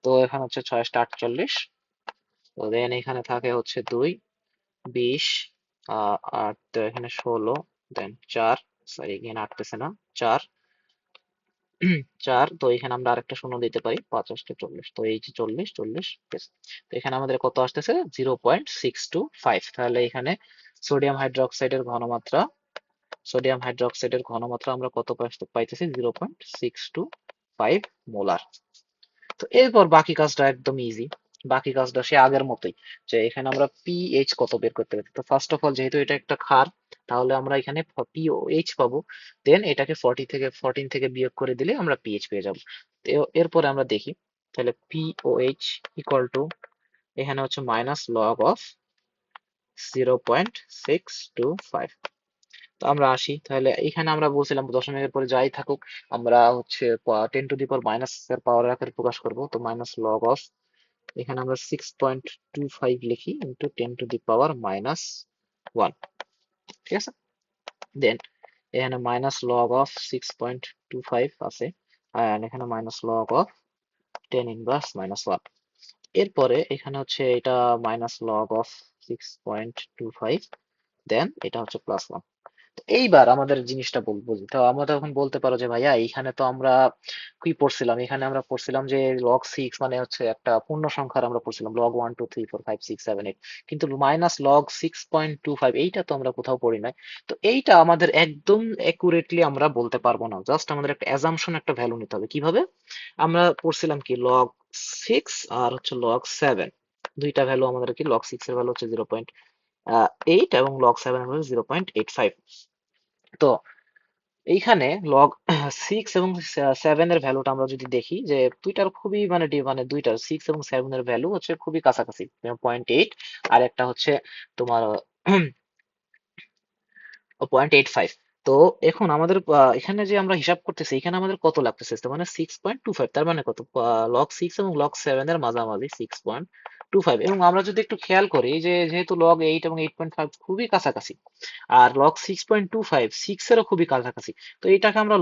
তো এখানে হচ্ছে 6×8 = 48। তো দেন এখানে থাকে হচ্ছে 2, 20, আর তো এখানে 16, দেন 4, সরি এখানে আটতেছে না, 4, 4। তো এখানে আমরা আরেকটা শূন্য দিতে পারি, 5×8 = 40। তো এই যে 40, 40, বেশ। তো এখানে আমাদের কত আসতেছে, 0.625। তাহলে এখানে সোডিয়াম হাইড্রোক্সাইডের ঘনমাত্রা, সোডিয়াম হাইড্রোক্সাইডের ঘনমাত্রা আমরা কত পাইতেছি, 0.625 মোলার। তো এরপর বাকি কাজটা একদম ইজি, বাকি কাজটা সে আগের মতোই, যে এখানে আমরা পিএইচ কত বের করতে পারি। তো ফার্স্ট অফ অল যেহেতু এটা একটা ক্ষার, তাহলে আমরা এখানে পিওএইচ পাবো। দেন এটাকে 14 থেকে বিয়োগ করে দিলে আমরা পিএইচ পেয়ে যাবো। তো এরপরে আমরা দেখি, তাহলে পিওএইচ ইকুয়াল টু, এখানে হচ্ছে মাইনাস লগ অফ 0.625। তো আমরা আসি, তাহলে এখানে আমরা বলছিলাম দশমিকের পরে যাই থাকুক আমরা হচ্ছে 10⁻⁻⁻ এর পাওয়ার আকারে প্রকাশ করব। তো মাইনাস লগ অফ, এখানে আমরা 6.25 লিখি ইন্টু 10⁻⁻1। ঠিক আছে, দেন এখানে মাইনাস লগ অফ 6.25 আছে, আর এখানে মাইনাস লগ অফ 10⁻⁻1। এরপরে এখানে হচ্ছে এটা মাইনাস লগ অফ 6.25, দেন এটা হচ্ছে +1। তো এইবার আমাদের জিনিসটা বলবো, তো আমরা তখন বলতে পারো যে ভাইয়া এইখানে তো আমরা কি পড়ছিলাম, এখানে আমরা পড়ছিলাম যে লগ সিক্স মানে হচ্ছে একটা পূর্ণ সংখ্যার আমরা পড়ছিলাম লগ 1 2 3 4 5 6 7 8, কিন্তু মাইনাস লগ 6.25 এইটা তো আমরা কোথাও পড়ি নাই। তো এইটা আমাদের একদম একুরেটলি আমরা বলতে পারবো না, জাস্ট আমাদের একটা অ্যাজাম্পশন, একটা ভ্যালু নিতে হবে। কিভাবে? আমরা পড়ছিলাম কি লগ 6 আর হচ্ছে লগ 7, দুইটা ভ্যালু আমাদের কি, লগ 6 এর ভ্যালু হচ্ছে 0.8 এবং লগ 7 এর ভ্যালু 0.85। তো এইখানে লগ 6 এবং 7 এর ভ্যালুটা আমরা যদি দেখি যে দুইটার খুবই মানে মানে দুইটার 6 এবং 7 এর ভ্যালু হচ্ছে খুবই কাছাকাছি, 0.8, আর একটা হচ্ছে তোমার 0.85। তো এখন আমাদের এখানে যে আমরা হিসাব করতেছি, এখানে আমাদের কত লাগতেছে, তার মানে 6.25, তার মানে কত, লগ 6 এবং লগ 7 এর মাঝামাঝি 6.25। এবং আমরা যদি একটু খেয়াল করি যে যেহেতু লগ 8 এবং 8.5 খুবই কাছাকাছি, আর লগ 6.25 এরও খুবই কাছাকাছি, তো এটাকে আমরা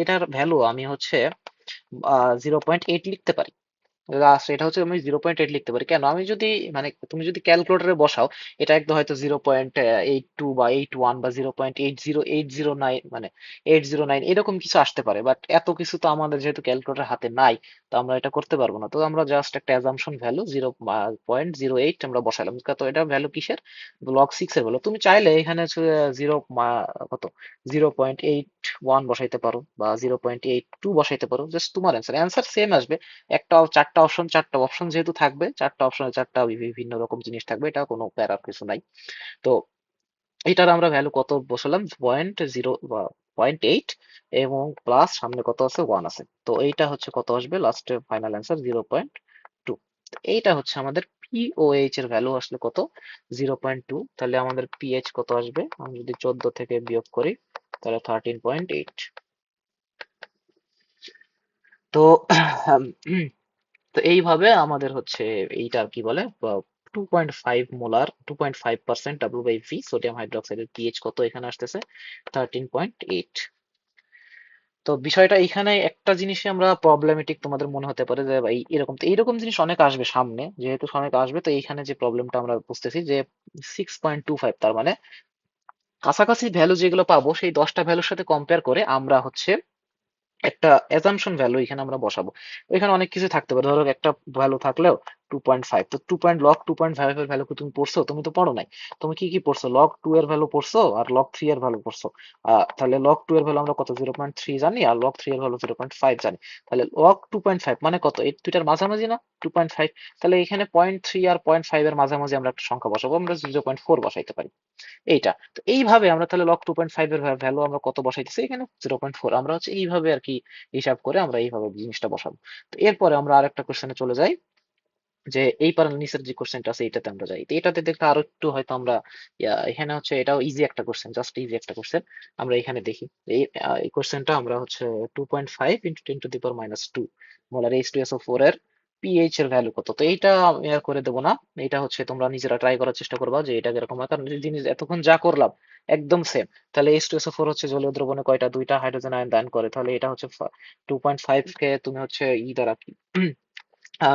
এটার ভ্যালু আমি হচ্ছে 0.8 লিখতে পারি। লাস্ট এটা হচ্ছে আমি 0.8 লিখতে পারি। কেন? আমি যদি মানে তুমি যদি ক্যালকুলেটরে বসাও, এটা একদম হয়তো 0.82 বা 81 বা 0.80809, মানে 809 এরকম কিছু আসতে পারে, বাট এত কিছু তো আমাদের যেহেতু ক্যালকুলেটর হাতে নাই, তো আমরা এটা করতে পারবো না। তো আমরা জাস্ট একটা অ্যাজাম্পশন ভ্যালু 0.08 আমরা বসালাম। তো এটা ভ্যালু কিসের? লগ 6 এর ভ্যালু। তুমি চাইলে এখানে জিরো কত 0.81 বসাইতে পারো বা 0.82 বসাইতে পারো, জাস্ট তোমার অ্যান্সার অ্যান্সার সেম আসবে। একটা চারটা অপশন যেহেতু থাকবে, চারটা অপশনে চারটা বিভিন্ন রকম জিনিস থাকবে, এটা কোনো প্যারার কিছু নাই। তো এটার আমরা ভ্যালু কত বসালাম, 0.0 বা 0.8, এবং প্লাস সামনে কত আছে, 1 আছে। তো এইটা হচ্ছে কত আসবে লাস্টে, ফাইনাল অ্যান্সার 0.2। এইটা হচ্ছে আমাদের পিওএইচ এর ভ্যালু আসলে কত, 0.2। তাহলে আমাদের পিএইচ কত আসবে, আমি যদি 14 থেকে বিয়োগ করি তাহলে 13.8। তো তো এইভাবে আমাদের হচ্ছে এইটা কি বলে, 2.5 W/V সোডিয়াম হাইড্রোক্সাইডের পিএইচ কত এখানে আসতেছে, 13.8। তো বিষয়টা এখানে একটা জিনিসই আমরা প্রবলেমেটিক তোমাদের মনে হতে পারে যে ভাই এরকম, তো এইরকম জিনিস অনেক আসবে সামনে, যেহেতু অনেক আসবে, তো এইখানে যে প্রবলেমটা আমরা বুঝতেছি যে 6.25, তার মানে কাছাকাছি ভ্যালু যেগুলো পাবো সেই 10টা ভ্যালুর সাথে কম্পেয়ার করে আমরা হচ্ছে একটা অ্যাজাম্পশন ভ্যালু এখানে আমরা বসাবো। এখানে অনেক কিছু থাকতে পারে, ধরো একটা ভ্যালু থাকলেও 2.5, তো লগ 2.5 এর ভ্যালু কি তুমি পড়ছো? তুমি তো পড়ো নাই। তুমি কি কি পড়ছো, লগ 2 এর ভ্যালু পড়ছো আর লগ 3 এর ভ্যালু পড়ছো। তাহলে লগ 2 এর ভ্যালু আমরা কত, 0.3 জানি, আর লগ 3 এর ভ্যালু 0.5 জানি। তাহলে লগ 2.5 মানে কত, এই দুইটার মাঝামাঝি না 2.5। তাহলে এখানে 0.3 আর 0.5 এর মাঝামাঝি আমরা একটা সংখ্যা বসাবো, আমরা 0.4 বসাইতে পারি। এইটা তো এইভাবে আমরা তাহলে লগ 2.5 এর ভ্যালু আমরা কত বসাইতেছি, এখানে 0.4, আমরা হচ্ছে এইভাবে আর কি হিসাব করে আমরা এইভাবে জিনিসটা বসাবো। তো এরপরে আমরা আরেকটা কোশ্চেনে চলে যাই, যে এই পারের নিচের যে কোশ্চেনটা আছে এটাতে আমরা যাই। তো এটাতে দেখতে আরো একটু হয়তো আমরা এখানে হচ্ছে এটাও ইজি একটা কোশ্চেন, জাস্ট ইজি একটা কোশ্চেন। আমরা এখানে দেখি এই কোশ্চেনটা আমরা হচ্ছে 2.5 × 10⁻² মোলার H2SO4 এর পিএইচ এর ভ্যালু কত। তো এইটা আমি আর করে দেবো না, এটা হচ্ছে তোমরা নিজেরা ট্রাই করার চেষ্টা করবা যে এটা কিরকম হয়, কারণ এই জিনিস এতক্ষণ যা করলাম একদম সেম। তাহলে H2SO4 হচ্ছে জলীয় দ্রবণে কয়টা, দুইটা হাইড্রোজেন আয়ন দান করে, তাহলে এটা হচ্ছে 2.5 কে তুমি হচ্ছে দ্বারা কি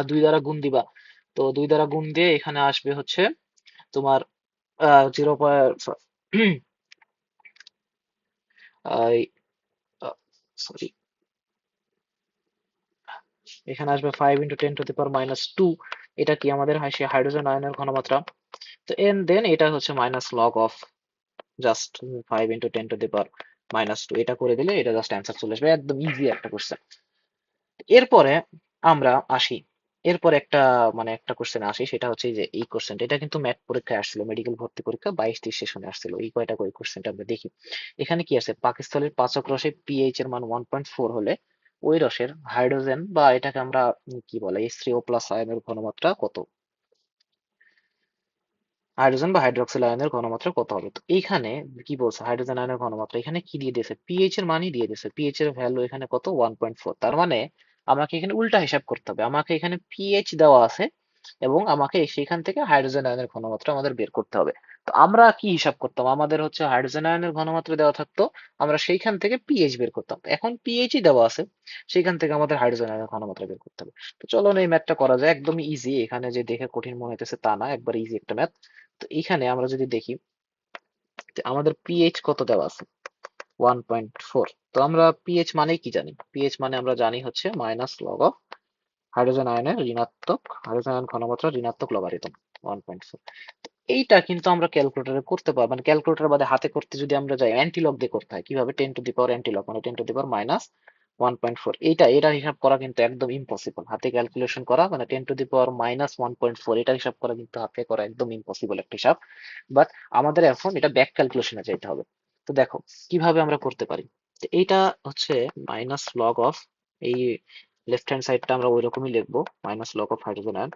2 দ্বারা গুণ দিবা। তো 2 দ্বারা গুণ দিয়ে এখানে আসবে হচ্ছে তোমার 0. সরি, এখানে আসবে 5 × 10⁻²। এটা কি আমাদের সে হাইড্রোজেন আয়নের ঘনমাত্রা। তো এন্ড দেন এটা হচ্ছে মাইনাস লগ অফ জাস্ট 5 × 10⁻²। এটা করে দিলে এটা জাস্ট অ্যান্সার চলে আসবে, একদম ইজি একটা কোশ্চেন। এরপরে আমরা আসি, এরপর একটা মানে একটা কোশ্চেন আসি, সেটা হচ্ছে এই যে এই কোশ্চেনটা, এটা কিন্তু ম্যাথ পরীক্ষায় আসছিল, মেডিকেল ভর্তি পরীক্ষা 22-23 সেশনে আসছিল। এই কয়টা করে কোশ্চেনটা আমরা দেখি। এখানে কি আছে, পাকস্থলীর পাচক রসে পিএইচ এর মান 1.4 হলে ওই রসের হাইড্রোজেন বা এটাকে আমরা কি বলে H3O+ আয়নের ঘনমাত্রা কত, হাইড্রোজেন বা হাইড্রোক্সিল আয়নের ঘনমাত্রা কত হবে। তো এইখানে কি বলছে, হাইড্রোজেন আয়নের ঘনমাত্রা এখানে কি দিয়ে দিয়েছে, পিএইচ এর মানই দিয়ে দিয়েছে। পিএইচ এর ভ্যালু এখানে কত, 1.4। তার মানে আমাকে এখানে উল্টা হিসাব করতে হবে, আমাকে এখানে পিএইচ দেওয়া আছে এবং আমাকে সেখান থেকে হাইড্রোজেন আয়নের ঘনমাত্রা আমাদের বের করতে হবে। তো আমরা কি হিসাব করতাম, আমাদের হচ্ছে হাইড্রোজেন আয়নের ঘনমাত্রা দেওয়া থাকতো, আমরা সেইখান থেকে পিএইচ বের করতাম। এখন পিএইচই দেওয়া আছে, সেইখান থেকে আমাদের হাইড্রোজেন আয়নের ঘনমাত্রা বের করতে হবে। তো চলো না এই ম্যাথটা করা যায়, একদমই ইজি, এখানে যে দেখে কঠিন মনে হইতেছে তা না, একবার ইজি একটা ম্যাথ। তো এইখানে আমরা যদি দেখি আমাদের পিএইচ কত দেওয়া আছে? 1.4। তো আমরা পিএইচ মানে কি জানি? পিএইচ মানে আমরা জানি হচ্ছে মাইনাস লগ অফ হাইড্রোজেন আয়নের ঋণাত্মক, হাইড্রোজেন আয়ন ঘনমাত্রা ঋণাত্মক লগারিদম 1.4। এইটা কিন্তু আমরা ক্যালকুলেটরে করতে পারবো, মানে ক্যালকুলেটর বাদে হাতে করতে যদি আমরা যাই অ্যান্টিলগ দিয়ে করতে হয়। কিভাবে? 10⁻⁴ অ্যান্টিলগ, মানে 10⁻⁻ -1.4। এটার হিসাব করা কিন্তু একদম ইম্পসিবল। হাতে ক্যালকুলেশন করা মানে 10⁻⁻1.4, এটার হিসাব করা কিন্তু হাতে করা একদম ইম্পসিবল একটা হিসাব। বাট আমাদের এখন এটা ব্যাক ক্যালকুলেশনে যেতে হবে। তো দেখো কিভাবে আমরা করতে পারি। তো এইটা হচ্ছে মাইনাস লগ অফ, এই লেফট হ্যান্ড সাইডটা আমরা ওই রকমই লিখবো, minus log of hydrogen ion.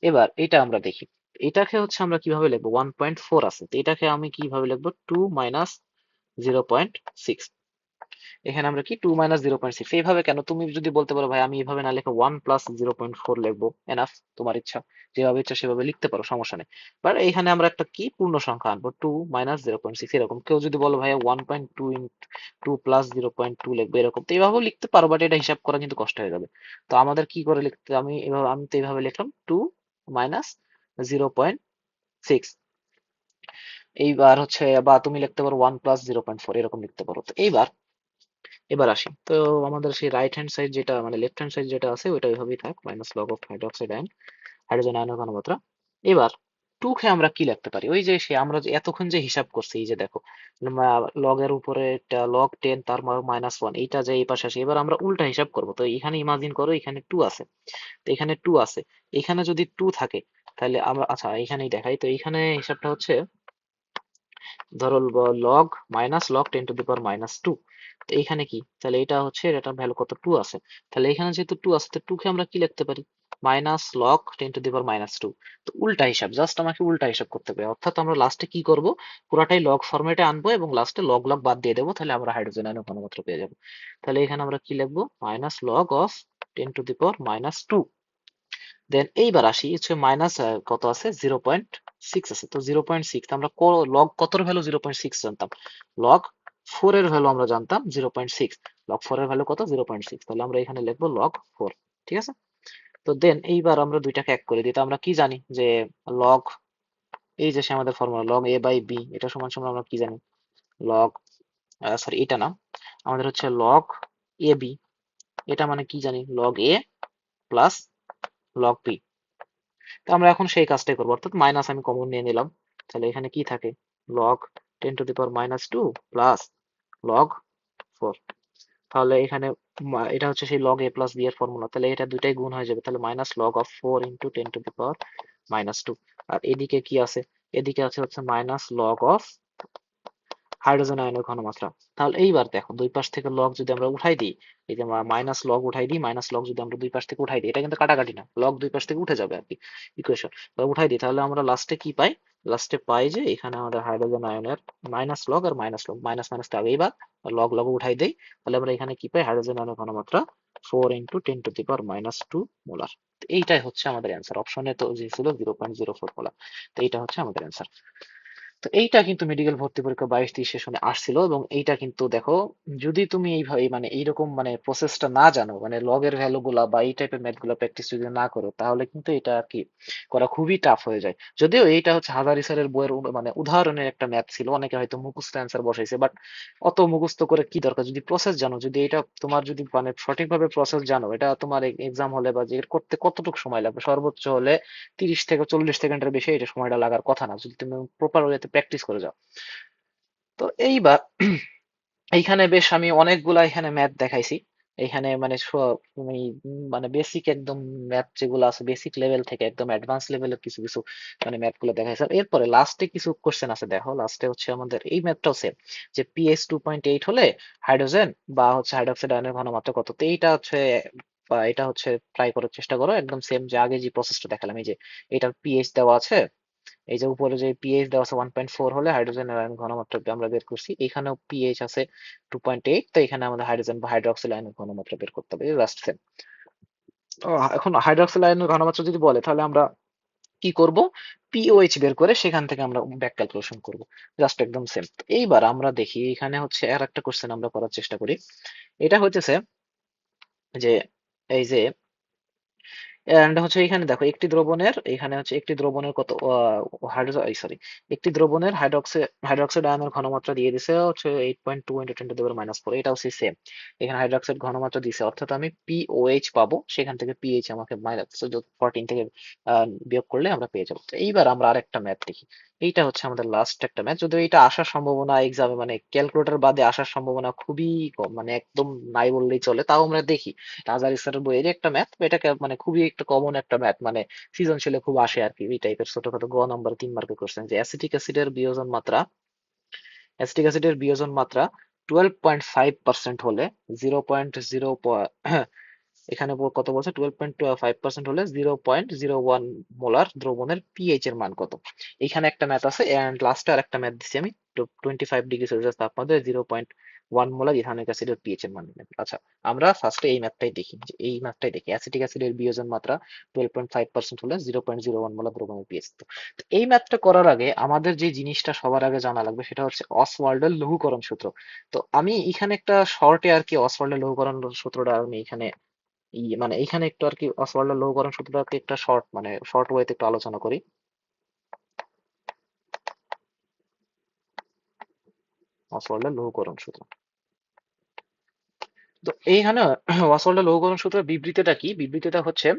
এবার এটা আমরা দেখি, এটাকে হচ্ছে আমরা কিভাবে লিখবো? 1.4 আছে, তো এটাকে আমি কিভাবে লিখবো? 2 - 0.6। এখানে আমরা কি 2 - 0.6, এইভাবে কেন? তুমি যদি বলতে পারো ভাই আমি এইভাবে না লিখে 1 + 0.4 লিখবো, এনাফ, তোমার ইচ্ছা, যেভাবে ইচ্ছা সেভাবে লিখতে পারো, সমস্যা নেই। বাট এইখানে আমরা একটা কি পূর্ণ সংখ্যা আনবো, 2 - 0.6 এরকম। কেউ যদি বলো ভাই 1.2 2 + 0.2 লিখবো এরকম, তো এইভাবেও লিখতে পারো, বাট এটা হিসাব করা কিন্তু কষ্ট হয়ে যাবে। তো আমাদের কি করে লিখতে, আমি তো এইভাবে লিখলাম 2 - 0.6। এইবার হচ্ছে, বা তুমি লিখতে পারো 1 + 0.4 এরকম লিখতে পারো। তো এবার আসি তো, আমাদের সেই রাইট হ্যান্ড সাইড যেটা মানে লেফট হ্যান্ড সাইড যেটা আছে ওইটা ওইভাবেই থাক, minus log of hydroxide ion, hydrogen আয়নের ঘনমাত্রা। এবার টুকে আমরা কি লিখতে পারি? ওই যে সে আমরা যে এতক্ষণ যে হিসাব করছি, এই যে দেখো লগের উপরে log 10 তার -1, এইটা যে এই পাশে আসে, এবার আমরা উল্টা হিসাব করব। তো এখানে ইমাজিন করো এখানে 2 আছে, তো এখানে 2 আছে, এখানে যদি 2 থাকে তাহলে আমরা, আচ্ছা এখানেই দেখাই, তো এখানে হিসাবটা হচ্ছে ধরো লগ মাইনাস লগ 10⁻⁻2। তো এইখানে কি, তাহলে এটা হচ্ছে এটার ভ্যালু কত? 2 আছে। তাহলে এখানে যেহেতু 2 আছে, তো 2 কে আমরা কি লিখতে পারি? Minus log 10⁻⁻2। তো উল্টা হিসাব, জাস্ট আমাকে উল্টা হিসাব করতে হবে। অর্থাৎ আমরা লাস্টে কি করব, পুরাটাই লগ ফরম্যাটে আনবো এবং লাস্টে লগ লগ বাদ দিয়ে দেবো, তাহলে আমরা হাইড্রোজেন আয়নের ঘনমাত্রা পেয়ে যাবো। তাহলে এখানে আমরা কি লিখবো? Minus log of 10⁻⁻2। দেন এইবার আসি হচ্ছে মাইনাস কত আছে? 0.6 আছে। তো 0.6 আমরা লগ কতর ভ্যালু 0.6 জানতাম, লগ 4 এর ভ্যালু আমরা জানতাম 0.6। লগ 4 এর ভ্যালু কত? 0.6। তাহলে আমরা এখানে লিখবো লগ 4। ঠিক আছে। তো দেন এইবার আমরা দুইটাকে এক করে দিই। তো আমরা কি জানি যে লগ, এই যে সে আমাদের formula log A by B, এটা সমান সমান আমরা কি জানি? লগ, সরি এটা না, আমাদের হচ্ছে লগ এ বি, এটা মানে কি জানি? লগ এ প্লাস লগ বি। তো আমরা এখন সেই কাজটাই করবো, অর্থাৎ মাইনাস আমি কমন নিয়ে নিলাম। তাহলে এখানে কি থাকে? Log 10⁻⁻2 plus log 4। তাহলে এখানে এটা হচ্ছে সেই লগ এ প্লাস বি এর ফর্মুলা, তাহলে এটা দুইটাই গুণ হয়ে যাবে, তাহলে মাইনাস লগ অফ 4 × 10⁻⁻2। আর এদিকে কি আছে? এদিকে আছে হচ্ছে মাইনাস লগ অফ হাইড্রোজেন আয়নের ঘনমাত্রা। তাহলে এইবার দেখো দুই পাশ থেকে লগ যদি আমরা উঠাই দিই, এই যে মাইনাস লগ উঠাই দিই, মাইনাস লগ যদি আমরা দুই পাশ থেকে উঠাই দিই, এটা কিন্তু কাটাকাটি না, লগ দুই পাশ থেকে উঠে যাবে আর কি, ইকুয়েশন উঠাই দিই, তাহলে আমরা লাস্টে কি পাই? লাস্টে পাই যে এখানে আমাদের হাইড্রোজেন আয়নের মাইনাস লগ আর মাইনাস লগ, মাইনাস মাইনাস তো আগেই বাদ, লগ লগ উঠাই দেই, তাহলে আমরা এখানে কি পাই? হাইড্রোজেন আয়নের ঘনমাত্রা 4 × 10⁻⁻2 মোলার। এইটাই হচ্ছে আমাদের অ্যান্সার। অপশনে তো যে ছিল 0.04 মোলার। তো এইটা হচ্ছে আমাদের অ্যান্সার। তো এইটা কিন্তু মেডিকেল ভর্তি পরীক্ষা 22-23 সেশনে আসছিল, এবং এইটা কিন্তু দেখো, যদি তুমি এইভাবে মানে এইরকম মানে প্রসেসটা না জানো, মানে লগের ভ্যালু গুলা বা এই টাইপের ম্যাথ গুলা প্র্যাকটিস যদি না করো, তাহলে কিন্তু এটা আর কি করা খুবই টাফ হয়ে যায়। যদিও এইটা হচ্ছে হাজারি স্যারের বইয়ের মানে উদাহরণের একটা ম্যাথ ছিল, অনেকে হয়তো মুখস্থ অ্যান্সার বসাইছে, বাট অত মুখস্থ করে কি দরকার? যদি প্রসেস জানো, যদি এটা তোমার যদি মানে সঠিকভাবে প্রসেস জানো, এটা তোমার এক্সাম হলে বা যে করতে কতটুকু সময় লাগবে? সর্বোচ্চ হলে 30 থেকে 40 সেকেন্ডের বেশি এটা সময়টা লাগার কথা না, যদি তুমি প্রপার ওয়েতে প্র্যাকটিস করে যাও। তো এইবার এইখানে বেশ আমি অনেকগুলা এখানে ম্যাথ দেখাইছি। এখানে মানে তুমি মানে বেসিক একদম ম্যাথ যেগুলো আছে, বেসিক লেভেল থেকে একদম অ্যাডভান্স লেভেলের কিছু কিছু মানে ম্যাথ গুলো দেখাইছে। আর এরপরে লাস্টে কিছু কোশ্চেন আছে, দেখো লাস্টে হচ্ছে আমাদের এই ম্যাথটাও সেম, যে পিএইচ 2.8 হলে হাইড্রোজেন বা হচ্ছে হাইড্রোক্সাইড আয়নের ঘনমাত্রা কত। তো এইটা হচ্ছে বা এটা হচ্ছে ট্রাই করার চেষ্টা করো, একদম সেম যে আগে যে প্রসেসটা দেখালাম, এই যে এটার পিএইচ দেওয়া আছে, এই যে উপরে যে পিএইচ দেওয়া আছে 1.4 হলে হাইড্রোজেন আয়ন ঘনমাত্রা আমরা বের করছি, এখানেও পিএইচ আছে 2.8, তো এখানে আমাদের হাইড্রোজেন বা হাইড্রোক্সিল আয়নের ঘনমাত্রা বের করতে হবে, জাস্ট সেম। এখন হাইড্রোক্সিল আয়নের ঘনমাত্রা যদি বলে, তাহলে আমরা কি করব? পিওএইচ বের করে সেখান থেকে আমরা ব্যাক ক্যালকুলেশন করব, জাস্ট একদম সেম। এইবার আমরা দেখি এখানে হচ্ছে আর একটা কোশ্চেন আমরা করার চেষ্টা করি। এটা হইতেছে যে এই যে এন্ড হচ্ছে এখানে দেখো একটি দ্রবণের, এখানে হচ্ছে একটি দ্রবণের কত সরি, একটি দ্রবণের হাইড্রোক্সাইড আয়নের ঘনমাত্রা দিয়ে দিছে হচ্ছে 8.2 ইন্টু 10⁻⁴, এটা হচ্ছে সেম। এখানে হাইড্রোক্সাইড ঘনমাত্রা দিছে, অর্থাৎ আমি পিওএইচ পাবো, সেখান থেকে পিএইচ আমাকে মাইনাস 14 থেকে বিয়োগ করলে আমরা পেয়ে যাবো। তো এইবার আমরা আরেকটা ম্যাথ দেখি। এইটা হচ্ছে আমাদের লাস্ট একটা ম্যাথ, যদিও এটা আসার সম্ভাবনা এক্সামে মানে ক্যালকুলেটর বাদে আসার সম্ভাবনা খুবই কম, মানে একদম নাই বললেই চলে, তাও আমরা দেখি। রাজার স্যারের বইয়ের একটা ম্যাথ, এটাকে মানে খুবই একটা কমন একটা ম্যাথ, মানে সৃজনশীলে খুব আসে আর কি, এই টাইপের ছোটখাটো নাম্বার 3 মার্কে কোশ্চেন, যে অ্যাসিটিক অ্যাসিডের বিয়োজন মাত্রা 12.5% হলে 0.0 এখানে কত বলছে, 12.5% হলে 0.01 মোলার দ্রবণের পিএইচ এর মান কত। এখানে একটা ম্যাথ আছে, এন্ড লাস্টে আর একটা ম্যাথ দিচ্ছি আমি। 25 ডিগ্রি সেলসিয়াস তাপমাত্রায় 0.1 মোলার ইথানিক অ্যাসিডের পিএইচ এর মান নির্ণয়। আচ্ছা, আমরা ফার্স্টে এই ম্যাথটাই দেখি, যে এই ম্যাথটাই দেখি, অ্যাসিটিক অ্যাসিডের বিয়োজন মাত্রা 12.5% হলে 0.01 মোলার দ্রবণের পিএইচ। তো এই ম্যাথটা করার আগে আমাদের যে জিনিসটা সবার আগে জানা লাগবে সেটা হচ্ছে অসওয়াল্ডের লঘুকরণ সূত্র। তো আমি এখানে একটা শর্টে আর কি অসওয়াল্ডের লঘুকরণ সূত্রটা আমি এখানে মানে এইখানে একটু আর কি অসওয়াল্ডের লঘুকরণ সূত্রটাকে একটা শর্ট মানে শর্ট ওয়েতে একটু আলোচনা করি। অসওয়াল্ডের লঘুকরণ সূত্র, তো এইখানে অসওয়াল্ডের লঘুকরণ সূত্রের বিবৃতিটা কি, বিবৃতিটা হচ্ছে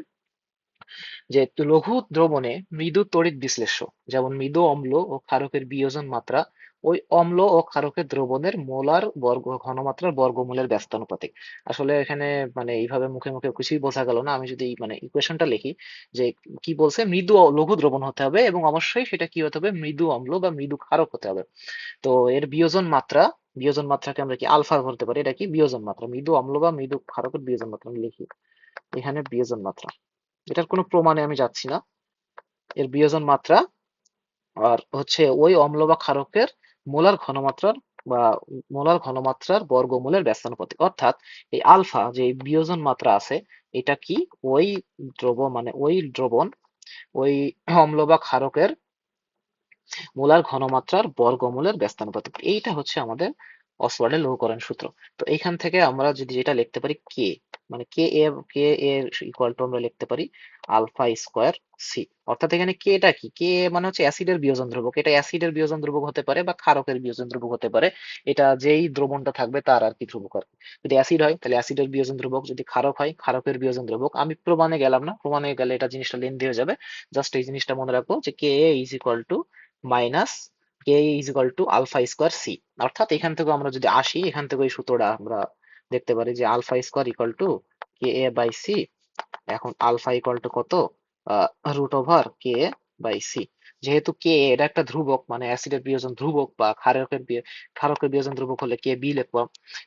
যে লঘু দ্রবণে মৃদু তড়িৎ বিশ্লেষ্য, যেমন মৃদু অম্ল ও ক্ষারকের বিয়োজন মাত্রা ওই অম্ল ও ক্ষারকের দ্রবণের মোলার বর্গ ঘনমাত্রার বর্গমূলের ব্যস্তানুপাতিক। আসলে এখানে মানে এইভাবে মুখে মুখে কিছুই বোঝা গেল না, আমি যদি মানে ইকুয়েশনটা লিখি, যে কি বলছে, লঘু দ্রবণ হতে হবে এবং অবশ্যই সেটা কি হতে হবে, মৃদু অম্ল বা মৃদু ক্ষারক হতে হবে। তো এর বিয়োজন মাত্রা, বিয়োজন মাত্রাকে আমরা কি আলফা ধরতে পারি, এটা কি বিয়োজন মাত্রা, মৃদু অম্ল বা মৃদু ক্ষারকের বিয়োজন মাত্রা আমি লিখি এখানে বিয়োজন মাত্রা। এটার কোনো প্রমাণে আমি যাচ্ছি না, এর বিয়োজন মাত্রা আর হচ্ছে ওই অম্ল বা ক্ষারকের মোলার ঘনমাত্রার বা মোলার ঘনমাত্রার বর্গমূলের ব্যস্তানুপাতিক। অর্থাৎ এই আলফা যে বিয়োজন মাত্রা আছে, এটা কি ওই ওই দ্রবণ, ওই অম্ল বা ক্ষারকের মোলার ঘনমাত্রার বর্গমূলের ব্যস্তানুপাতিক। এইটা হচ্ছে আমাদের অসওয়ার্ডের লঘুকরণ সূত্র। তো এইখান থেকে আমরা যদি যেটা লিখতে পারি কে, মানে কে এর ইকুয়াল টু আমরা লিখতে পারি আলফা স্কোয়ার সি। অর্থাৎ এখানে কে টা কি, কে মানে হচ্ছে অ্যাসিডের বিয়োজন ধ্রুবক, এটা অ্যাসিডের বিয়োজন ধ্রুবক হতে পারে বা ক্ষারকের বিয়োজন ধ্রুবক হতে পারে, এটা যেই দ্রবণটা থাকবে তার আর কি ধ্রুবক আর কি। যদি অ্যাসিড হয় তাহলে অ্যাসিডের বিয়োজন ধ্রুবক, যদি ক্ষারক হয় ক্ষারকের বিয়োজন ধ্রুবক। আমি প্রমাণে গেলাম না, প্রমাণে গেলে এটা জিনিসটা লেন্দি হয়ে যাবে। জাস্ট এই জিনিসটা মনে রাখবো যে K is equal to minus K is equal to alpha square C. অর্থাৎ এখান থেকে আমরা যদি আসি, এখান থেকে ওই সূত্রটা আমরা দেখতে পারি যে alpha square equal to K A by C. এখন আলফা ইকুয়াল টু কত, root over K by C. যেহেতু কে এটা একটা ধ্রুবক, মানে অ্যাসিডের বিয়োজন ধ্রুবক বা ক্ষারকের বিয়োজন ধ্রুবক হলে কে বি লিখবো,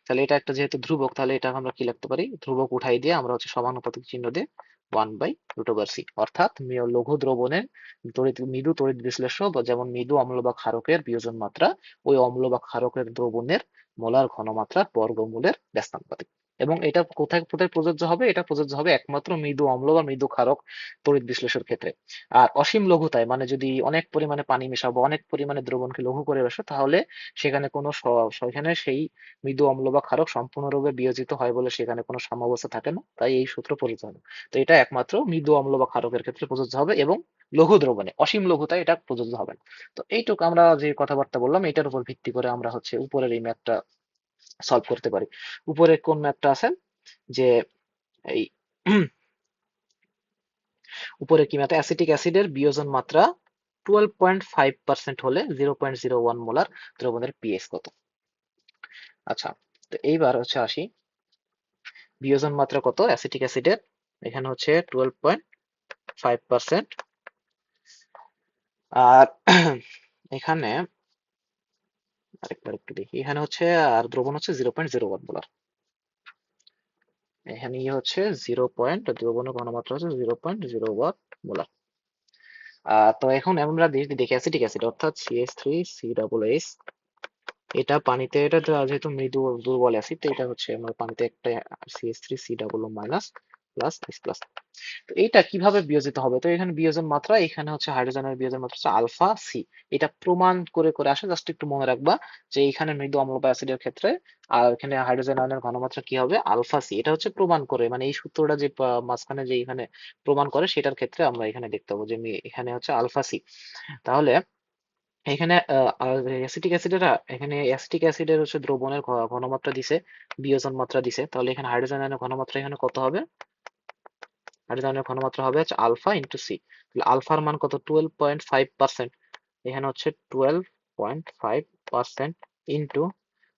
তাহলে এটা একটা যেহেতু ধ্রুবক, তাহলে এটা আমরা কি লিখতে পারি, ধ্রুবক উঠাই দিয়ে আমরা হচ্ছে সমানুপাতিক চিহ্ন দিয়ে 1/√সি। অর্থাৎ লঘু দ্রবণের মৃদু তড়িৎ বিশ্লেষ্য বা যেমন মৃদু অম্ল বা ক্ষারকের বিয়োজন মাত্রা ওই অম্ল বা ক্ষারকের দ্রবণের মোলার ঘনমাত্রার বর্গমূলের ব্যস্তানুপাতিক। এবং এটা কোথায় কোথায় প্রযোজ্য হবে, এটা প্রযোজ্য হবে একমাত্র মৃদু অম্ল বা মৃদু ক্ষারক তড়িৎ বিশ্লেষণের ক্ষেত্রে। আর অসীম লঘুতায়, মানে যদি অনেক পরিমাণে পানি মেশাবো, অনেক পরিমাণে দ্রবণকে লঘু করে বসো, তাহলে সেখানে কোনো সেখানে সেই মৃদু অম্ল বা ক্ষারক সম্পূর্ণরূপে বিয়োজিত হয় বলে সেখানে কোনো সাম্যাবস্থা থাকে না, তাই এই সূত্র প্রযোজ্য হবে। তো এটা একমাত্র মৃদু অম্ল বা ক্ষারকের ক্ষেত্রে প্রযোজ্য হবে এবং লঘু দ্রবণে, অসীম লঘুতায় এটা প্রযোজ্য হবে না। তো এইটুকু আমরা যে কথাবার্তা বললাম এটার উপর ভিত্তি করে আমরা হচ্ছে উপরের এই ম্যাথটা সলভ করতে পারি। উপরে কোন ম্যাথটা আছে, যে এই উপরে কি ম্যাথ, অ্যাসিটিক অ্যাসিডের বিয়োজন মাত্রা 12.5% হলে 0.01 মোলার দ্রবণের পিএইচ কত। আচ্ছা, তো এইবার হচ্ছে আসি, বিয়োজন মাত্রা কত অ্যাসিটিক অ্যাসিডের, এখানে হচ্ছে 12.5%। আর এখানে আরেকবার একটু দেখি, এখানে হচ্ছে আর দ্রবণ হচ্ছে 0.01 মোলার, এখানে হচ্ছে দ্রবণের ঘনমাত্রা হচ্ছে 0.01 মোলার। তো এখন আমরা দেখি দেখি অ্যাসিটিক অ্যাসিড অর্থাৎ CH3COOH, এটা পানিতে, যেহেতু মৃদু দুর্বল অ্যাসিড, তো এটা হচ্ছে আমরা পানিতে একটা CH3 C double minus plus this plus. তো এইটা কিভাবে বিয়োজিত হবে? তো এখানে বিয়োজন মাত্রা, এখানে হচ্ছে হাইড্রোজেনের বিয়োজন মাত্রা হচ্ছে আলফা সি। এটা প্রমাণ করে করে আসে, জাস্ট একটু মনে রাখবা যে এখানে মৃদু অম্ল বা অ্যাসিডের ক্ষেত্রে আর এখানে হাইড্রোজেন আয়নের ঘনমাত্রা কি হবে, আলফা সি। এটা হচ্ছে প্রমাণ করে, মানে এই সূত্রটা যে মাঝখানে যে এখানে প্রমাণ করে সেটার ক্ষেত্রে আমরা এখানে দেখতে পাবো যে এখানে হচ্ছে আলফা সি। তাহলে এখানে অ্যাসিটিক অ্যাসিডের এখানে অ্যাসিটিক অ্যাসিডের হচ্ছে দ্রবণের ঘনমাত্রা দিছে, বিয়োজন মাত্রা দিছে, তাহলে এখানে হাইড্রোজেন আয়নের ঘনমাত্রা এখানে কত হবে? হাইড্রোজেনের ঘনমাত্রা হবে হচ্ছে আলফা ইন্টু সি। তাহলে আলফার মান কত? 12.5%। এখানে হচ্ছে 12.5% ইন্টু,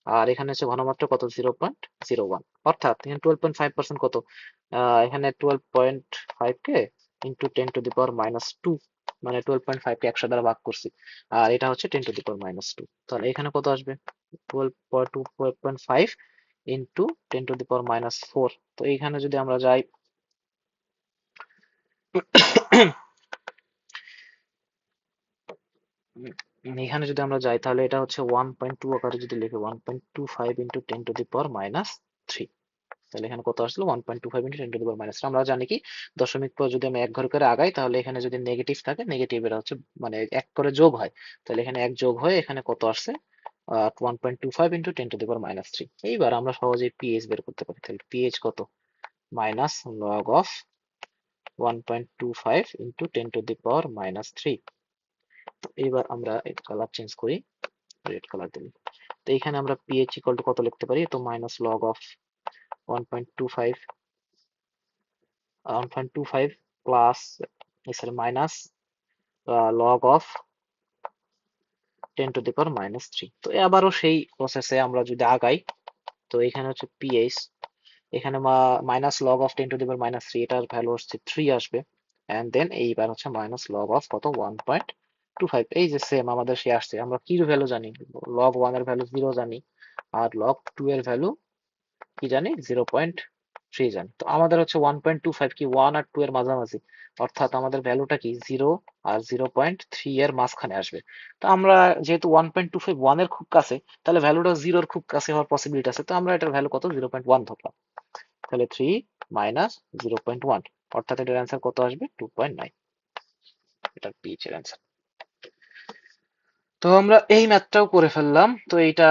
আর এখানে হচ্ছে ঘনমাত্রা কত? 0.01। অর্থাৎ এখানে 12.5% কত? এখানে 12.5 কে ইন্টু 10⁻², মানে 12.5 কে 100 দ্বারা ভাগ করছি, আর এটা হচ্ছে 10⁻²। তাহলে এখানে কত আসবে? 12.5 ইন্টু 10⁻⁴। তো এইখানে যদি আমরা যাই, এখানে যদি আমরা যাই তাহলে এটা হচ্ছে 1.2 আকারে যদি লিখি, 1.25 ইন্টু 10⁻³ তাহলে এখানে কত আসলো? 1.25 ইন্টু 10⁻³। আমরা জানি কি, দশমিক পর যদি আমি এক ঘর করে আগাই তাহলে এখানে যদি নেগেটিভ থাকে, নেগেটিভ এর হচ্ছে মানে এক করে যোগ হয়, তাহলে এখানে এক যোগ হয়ে এখানে কত আসছে? 1.25 ইন্টু 10⁻³। এইবার আমরা সহজেই পিএইচ বের করতে পারি। তাহলে পিএইচ কত? মাইনাস লগ অফ 1.25 ইন্টু 10⁻³ তো এইবার আমরা কালার চেঞ্জ করি, রেড কালার দিই। তো এখানে আমরা পিএইচ ইকুয়াল টু কত লিখতে পারি? তো minus log of 1.25 1.25 plus, sorry minus log of 10⁻³। তো আবারও সেই প্রসেসে আমরা যদি আগাই, তো এখানে হচ্ছে পিএইচ, এখানে মাইনাস লগ অফ 10⁻³ এটার ভ্যালু হচ্ছে 3 আসবে, এন্ড দেন এইবার হচ্ছে মাইনাস লগ অফ কত? 1.25। এই যে সেম আমাদের সে আসছে, আমরা কি ভ্যালু জানি? লগ 1 এর ভ্যালু 0 জানি, আর লগ 2 এর ভ্যালু কি জানি? 0.3 জানি। তো আমাদের হচ্ছে 1.25 কি 1 আর 2 এর মাঝামাঝি, অর্থাৎ আমাদের ভ্যালুটা কি 0 আর 0.3 এর মাঝখানে আসবে। তো আমরা যেহেতু 1.25 1 এর খুব কাছে, তাহলে ভ্যালুটা 0 এর খুব কাছে হওয়ার পসিবিলিটি আছে, তো আমরা এটার ভ্যালু কত? 0.1 ধরলাম। তাহলে 3 মাইনাস 0.1, অর্থাৎ এটার অ্যান্সার কত আসবে? 2.9। এটার পিএইচ এর অ্যান্সার। তো আমরা এই ম্যাথটাও করে ফেললাম। তো এইটা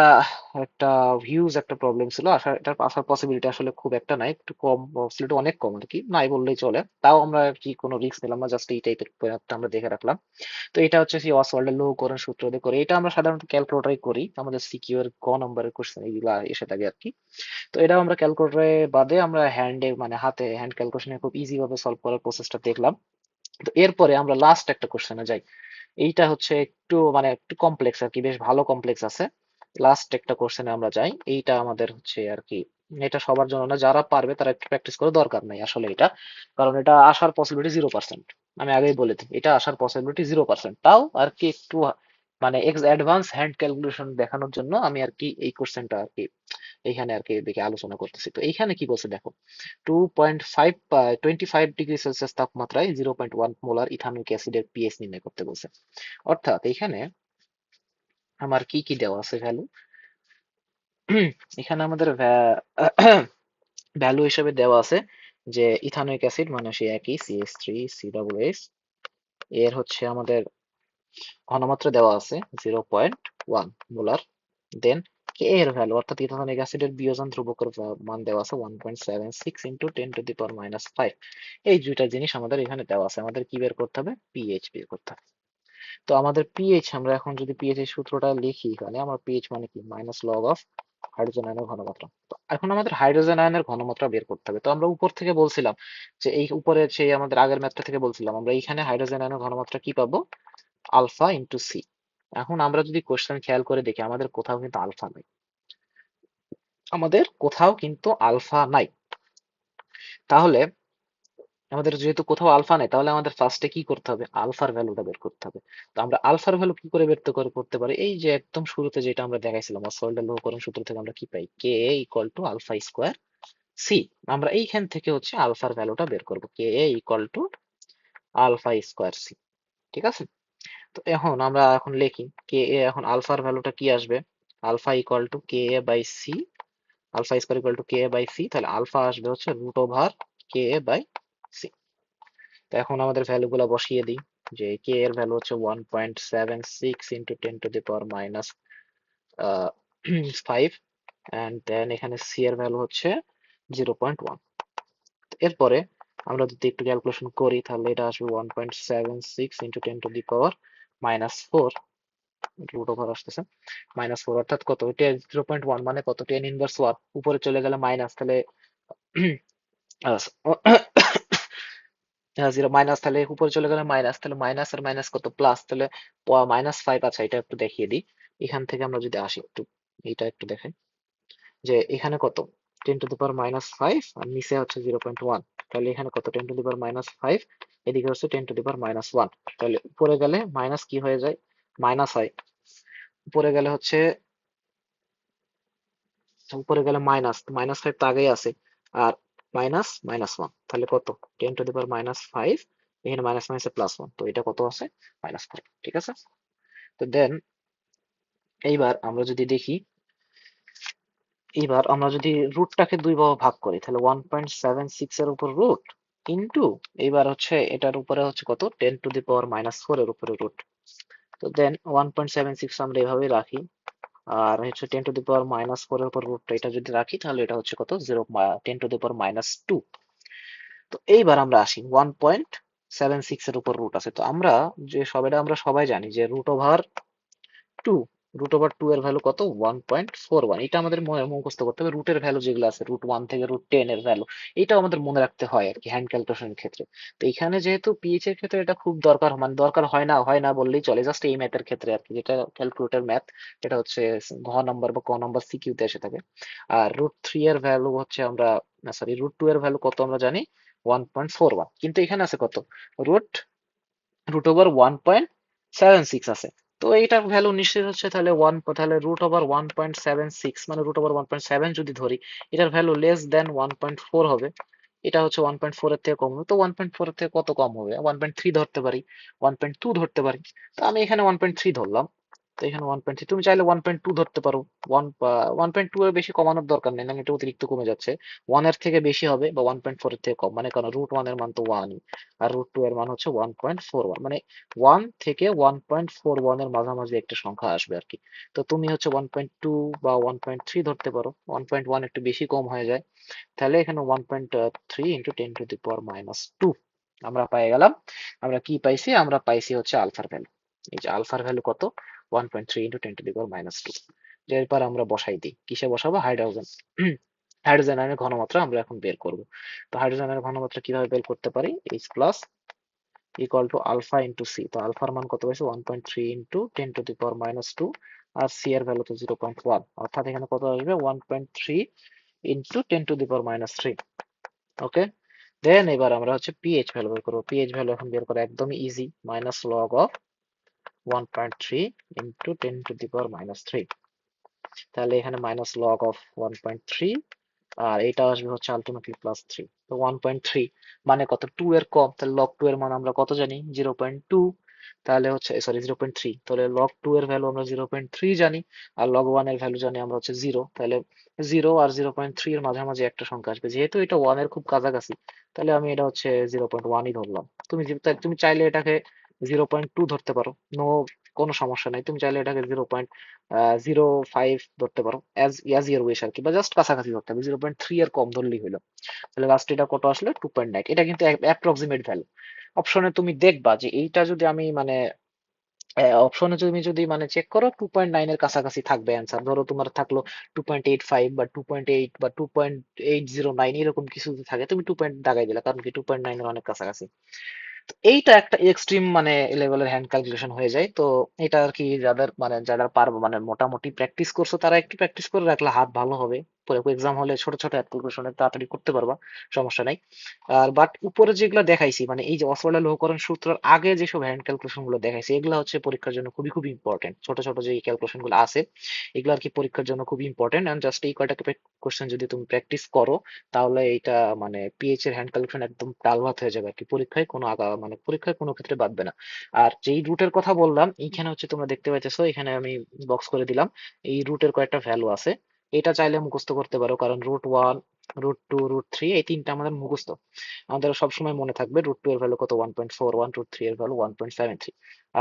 একটা হিউজ একটা প্রবলেম ছিল, এটার আসার পসিবিলিটি আসলে খুব একটা নাই, একটু কম, পসিবিলিটি অনেক কম আর কি, নাই বললেই চলে। তাও আমরা আর কি কোনো রিস্ক নিলাম না, জাস্ট এই টাইপের ম্যাথটা আমরা দেখে রাখলাম। তো এটা হচ্ছে সেই অসওয়াল্ডের লৌহকরণ সূত্র দিয়ে করে, এটা আমরা সাধারণত ক্যালকুলেটরে করি, আমাদের সিকিউ এর ক নম্বরের কোশ্চেন এগুলা এসে থাকে আর কি। তো এটা আমরা ক্যালকুলেটরে বাদে আমরা হ্যান্ডে, মানে হাতে হ্যান্ড ক্যালকুলেশনে খুব ইজি ভাবে সলভ করার প্রসেসটা দেখলাম। তো এরপরে আমরা লাস্ট একটা কোশ্চেনে যাই। এইটা হচ্ছে একটু মানে একটু কমপ্লেক্স আর কি, বেশ ভালো কমপ্লেক্স আছে। লাস্ট একটা কোশ্চেনে আমরা যাই, এইটা আমাদের হচ্ছে আর কি, এটা সবার জন্য না, যারা পারবে তারা একটু প্র্যাকটিস করে, দরকার নাই আসলে এটা, কারণ এটা আসার পসিবিলিটি 0%। আমি আগেই বলে দিই, এটা আসার পসিবিলিটি 0%। তাও আর কি একটু মানে অ্যাডভান্স হ্যান্ড ক্যালকুলেশন দেখানোর জন্য আমি আর কি এই কোশ্চেনটা আর কি এইখানে আর কি দেখে আলোচনা করতেছি। তো এইখানে কি বলছে দেখো, 25 ডিগ্রি সেলসিয়াস তাপমাত্রায় 0.1 মোলার ইথানোয়িক অ্যাসিডের পিএইচ নির্ণয় করতে বলছে। অর্থাৎ এখানে আমার কি কি দেওয়া আছে ভ্যালু, এখানে আমাদের ভ্যালু হিসেবে দেওয়া আছে যে ইথানোয়িক অ্যাসিড মানে সে একই CH3COOH, এর হচ্ছে আমাদের ঘনমাত্রা দেওয়া আছে 0.1 মোলার। দেন কে এর ভ্যালু, অর্থাৎ ইথানোয়িক অ্যাসিডের বিয়োজন ধ্রুবকের মান দেওয়া আছে 1.76 ইন্টু 10⁻⁵। এই দুইটা জিনিস আমাদের এখানে দেওয়া আছে, আমাদের কি বের করতে হবে? পিএইচ বের করতে হবে। তো আমাদের পিএইচ, আমরা এখন যদি পিএইচ এর সূত্রটা লিখি, এখানে আমার পিএইচ মানে কি? মাইনাস লগ অফ হাইড্রোজেন আয়নের ঘনমাত্রা। তো এখন আমাদের হাইড্রোজেন আয়নের ঘনমাত্রা বের করতে হবে। তো আমরা উপর থেকে বলছিলাম যে এই উপরে সেই আমাদের আগের ম্যাথটা থেকে বলছিলাম আমরা এইখানে হাইড্রোজেন আয়নের ঘনমাত্রা কি পাবো? Alpha into C. এখন আমরা যদি কোশ্চেন খেয়াল করে দেখি, আমাদের কোথাও কিন্তু আলফা নাই, আমাদের কোথাও কিন্তু আলফা নাই। তাহলে আমাদের যেহেতু কোথাও আলফা নেই, তাহলে আমাদের ফার্স্টে কি করতে হবে? আলফার ভ্যালুটা বের করতে হবে। তো আমরা আলফার ভ্যালু কি করে বের করতে পারি? এই যে একদম শুরুতে যেটা আমরা দেখাইছিলাম অসওয়াল্ডের লৌহকরণ সূত্র থেকে আমরা কি পাই? K equal to alpha square C. আমরা এইখান থেকে হচ্ছে আলফার ভ্যালুটা বের করব, K equal to alpha square C. ঠিক আছে? তো আমরা এখন লিখি কে এ, এখন আলফার ভ্যালুটা কি আসবে? Alpha equal to K A by C, alpha square equal to K A by C. তাহলে আলফা আসবে হচ্ছে √/, কে এ বাই সি। তো এখন আমাদের ভ্যালু গুলা বসিয়ে দিই, যে কে এর ভ্যালু হচ্ছে 1.76 ইন্টু 10⁻⁻5, অ্যান্ড দেন এখানে সি এর ভ্যালু হচ্ছে 0.1। এরপরে আমরা যদি একটু ক্যালকুলেশন করি তাহলে এটা আসবে 1.76 ইন্টু 10⁻⁻4, রুট ওভার আসতেছে -4, অর্থাৎ কত, 0.1 মানে কত, 10 ইনভার্স 1, উপরে চলে গেলে মাইনাস, তাহলে জিরো মাইনাস, তাহলে উপরে চলে গেলে মাইনাস, তাহলে মাইনাস আর মাইনাস কত, প্লাস, তাহলে -5। আচ্ছা, এটা একটু দেখিয়ে দিই, এখান থেকে আমরা যদি আসি একটু, এটা একটু দেখাই, যে এখানে কত, 10⁻⁻5 আর নিচে হচ্ছে 0.1, তাহলে এখানে কত, 10⁻⁻5, এদিকে হচ্ছে 10⁻⁻1, তাহলে উপরে গেলে মাইনাস কি হয়ে যায়, মাইনাস হয়, উপরে গেলে হচ্ছে, উপরে গেলে মাইনাস, -5 তো আগেই আছে, আর -1, তাহলে কত, 10⁻⁻5, এখানে মাইনাস মাইনাসে +1, তো এটা কত আছে, -4। ঠিক আছে, তো দেন এইবার আমরা যদি দেখি, এবার আমরা যদি রুটটাকে দুই ভাগে ভাগ করি, তাহলে 1.76 এর উপর রুট ইন্টু, এইবার হচ্ছে এটার উপরে হচ্ছে কত, 10⁻⁻4 এর উপরে রুট। তো দেন 1.76 আমরা এভাবে রাখি, আর হচ্ছে 10⁻⁻4 এর উপর রুটটা এটা যদি রাখি, তাহলে এটা হচ্ছে কত, 10⁻2। তো এইবার আমরা আসি, 1.76 এর উপর রুট আছে, তো আমরা যে সবাইটা আমরা সবাই জানি যে টু √2 এর ভ্যালু কত, 1.41। এটা আমাদের মুখস্থ করতে হবে, রুটের ভ্যালু যেগুলো আছে, √1 থেকে √10 এর ভ্যালু, এটাও আমাদের মনে রাখতে হয় আর কি, হ্যান্ড ক্যালকুলেশনের ক্ষেত্রে। তো এখানে যেহেতু পিএইচ এর ক্ষেত্রে এটা খুব দরকার, মানে দরকার হয় না বললেই চলে, জাস্ট এই ম্যাথের ক্ষেত্রে আর কি, যেটা ক্যালকুলেটর ম্যাথ, যেটা হচ্ছে ঘ নাম্বার বা ক নাম্বার সিকিউতে এসে থাকে। আর √3 এর ভ্যালু হচ্ছে আমরা, না সরি, √2 এর ভ্যালু কত আমরা জানি, 1.41, কিন্তু এখানে আছে কত, রুট √1.76 আছে। তো এইটার ভ্যালু নিশ্চিত হচ্ছে তাহলে তাহলে √1.76 মানে √1.7 যদি ধরি, এটার ভ্যালু << 1.4 হবে। এটা হচ্ছে 1.4 এর থেকে কম হবে, তো 1.4 এর থেকে কত কম হবে, 1.3 ধরতে পারি, 1.2 ধরতে পারি। তো আমি এখানে 1.3 ধরলাম। তো এখানে 1.3, তুমি চাইলে 1.2 ধরতে পারো। 1.2 এর বেশি কমানোর দরকার নেই, মানে এটা অতিরিক্ত কমে যাচ্ছে। 1 এর থেকে বেশি হবে বা 1.4 এর থেকে কম, মানে কারণ √1 এর মান তো 1, আর √2 এর মান হচ্ছে 1.41, মানে 1 থেকে 1.41 এর মাঝামাঝি একটা সংখ্যা আসবে আর কি। তো তুমি হচ্ছে 1.2 বা 1.3 ধরতে পারো, 1.1 একটু বেশি কম হয়ে যায়, তাহলে এখানে 1.3 ইন্টু 10⁻⁻2 আমরা পেয়ে গেলাম। আমরা কি পাইছি, আমরা পাইছি হচ্ছে আলফার ভ্যালু। এই যে আলফার ভ্যালু কত, 1.3 ইন্টু 10⁻⁻2। এরপর আমরা বসাই দিই, কিসে বসাবো, হাইড্রোজেন। হাইড্রোজেন আয়নের ঘনমাত্রা আমরা এখন বের করব। তো হাইড্রোজেন আয়নের ঘনমাত্রা কিভাবে বের করতে পারি, H plus equal to alpha into C. তো আলফার মান কত হয়েছে, 1.3 ইন্টু 10⁻⁻2, আর সি এর ভ্যালু তো 0.1, অর্থাৎ এখানে কত আসবে, 1.3 ইন্টু 10⁻⁻3। ওকে, দেন এবার আমরা হচ্ছে পিএইচ ভ্যালু বের করবো। পিএইচ ভ্যালু এখন বের করা একদমই ইজি, -log of 1.3 ইন্টু 10⁻⁻3, তাহলে এখানে -log of 1.3, আর এটা আসবে হচ্ছে আলটিমেটলি +3। তো 1.3 মানে কত, 2 এর কম, তাহলে log 2 এর মান আমরা কত জানি, 0.2। তাহলে হচ্ছে, সরি, 0.3, তাহলে log 2 এর ভ্যালু আমরা 0.3 জানি, আর log 1 এর ভ্যালু জানি আমরা হচ্ছে 0, তাহলে 0 আর 0.3 এর মাঝামাঝি একটা সংখ্যা আসবে, যেহেতু এটা 1 এর খুব কাছাকাছি, তাহলে আমি এটা হচ্ছে 0.1ই ধরলাম। তুমি চাইলে এটাকে 0.2 ধরতে পারো, নো, কোনো সমস্যা নাই। তুমি চাইলে এটাকে 0.05 ধরতে পারো, অ্যাজ ইয়ার উইশ আর কি, বা জাস্ট কাছাকাছি ধরতে হবে, 0.3 এর কম ধরলেই হলো। তাহলে লাস্ট এটা কত আসলে, 2.9। এটা কিন্তু অ্যাপ্রক্সিমেট ভ্যালু। অপশনে তুমি দেখবা যে এইটা যদি আমি মানে, অপশনে তুমি যদি মানে চেক করো, 2.9 এর কাছাকাছি থাকবে অ্যান্সার। ধরো তোমার থাকলো 2.85 বা 2.8 বা 2.809, এরকম কিছু যদি থাকে, তুমি 2 পয়েন্ট দাগাই দিলা, কারণ কি 2.9 এর অনেক কাছাকাছি। এইটা একটা এক্সট্রিম মানে লেভেলের হ্যান্ড ক্যালকুলেশন হয়ে যায়। তো এটা আর কি, যারা পারবো, মানে মোটামুটি প্র্যাকটিস করছো, তারা একটু প্র্যাকটিস করে রাখলে হাত ভালো হবে, পরে এক্সাম হলে ছোট ছোট ক্যালকুলেশন তাড়াতাড়ি করতে পারবা, সমস্যা নাই। আর বাট উপরে যেগুলো দেখাইছি, মানে এই যে অসওয়ার্ল্ড লৌহকরণ সূত্রের আগে যেসব হ্যান্ড ক্যালকুলেশন গুলো দেখাইছি, এগুলো হচ্ছে পরীক্ষার জন্য খুবই খুবই ইম্পর্টেন্ট। ছোট ছোট যে ক্যালকুলেশন গুলো আছে, এগুলো আর কি পরীক্ষার জন্য খুবই ইম্পর্টেন্ট, এন্ড জাস্ট এই কয়টা কোশ্চেন যদি তুমি প্র্যাকটিস করো, তাহলে এটা মানে পিএইচ এর হ্যান্ড ক্যালকুলেশন একদম ডাল ভাত হয়ে যাবে আর কি, পরীক্ষায় কোনো মানে পরীক্ষায় কোনো ক্ষেত্রে বাদবে না। আর যেই রুটের কথা বললাম, এইখানে হচ্ছে তোমরা দেখতে পাইতেছো, এখানে আমি বক্স করে দিলাম, এই রুটের কয়েকটা ভ্যালু আছে, এটা চাইলে মুখস্থ করতে পারো, কারণ √1 √2 √3 এই তিনটা আমাদের মুখস্থ। আমাদের সবসময় মনে থাকবে √2 এর ভ্যালু কত 1.41, √3 এর ভ্যালু 1.73।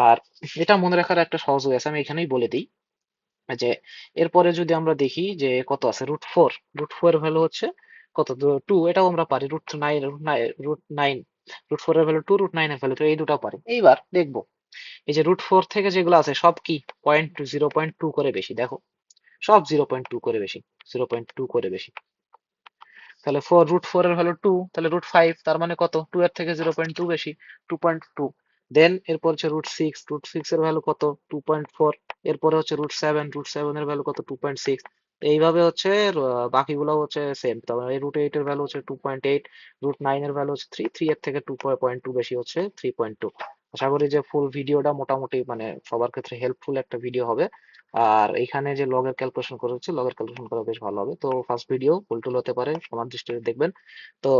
আর এটা মনে রাখার একটা সহজ ওয়ে আছে, আমি এখানেই বলে দিই যে এরপরে যদি আমরা দেখি যে কত আছে √4 এর ভ্যালু হচ্ছে কত 2, এটাও আমরা পারি। √9 √4 এর ভ্যালু 2, √9 এর ভ্যালু 2, এই দুটাও পারি। এইবার দেখবো এই যে √4 থেকে যেগুলো আছে সব কি 0.2 করে বেশি, দেখো সব 0.2 করে বেশি, 0.2 করে বেশি। তাহলে √4 এর ভ্যালু 2, তাহলে √5 তার মানে কত 2 এর থেকে 0.2 বেশি, 2.2। দেন এরপর হচ্ছে √6 এর ভ্যালু কত 2.4। এরপরে হচ্ছে √7 এর ভ্যালু কত 2.6। এইভাবে হচ্ছে বাকিগুলো হচ্ছে সেম। তারপরে এই √8 এর ভ্যালু হচ্ছে 2.8, √9 এর ভ্যালু হচ্ছে 3, 3 এর থেকে 2.2 বেশি হচ্ছে 3.2। আশা করি যে ফুল ভিডিওটা মোটামুটি মানে সবার ক্ষেত্রে হেল্পফুল একটা ভিডিও হবে। আর এখানে যে লগের ক্যালকুলেশন করা হচ্ছে, লগের ক্যালকুলেশন করা বেশ ভালো হবে। তো ফার্স্ট ভিডিও ভুল টুল হতে পারে, সমান দৃষ্টিতে দেখবেন। তো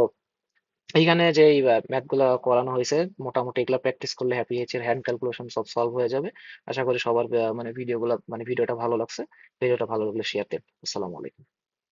এইখানে যে ম্যাথ গুলা করানো হয়েছে মোটামুটি এগুলা প্র্যাকটিস করলে হ্যাপি এইচ এর হ্যান্ড ক্যালকুলেশন সব সলভ হয়ে যাবে। আশা করি সবার মানে ভিডিওটা ভালো লাগছে। ভিডিওটা ভালো লাগলে শেয়ার দেন। আসসালামু আলাইকুম।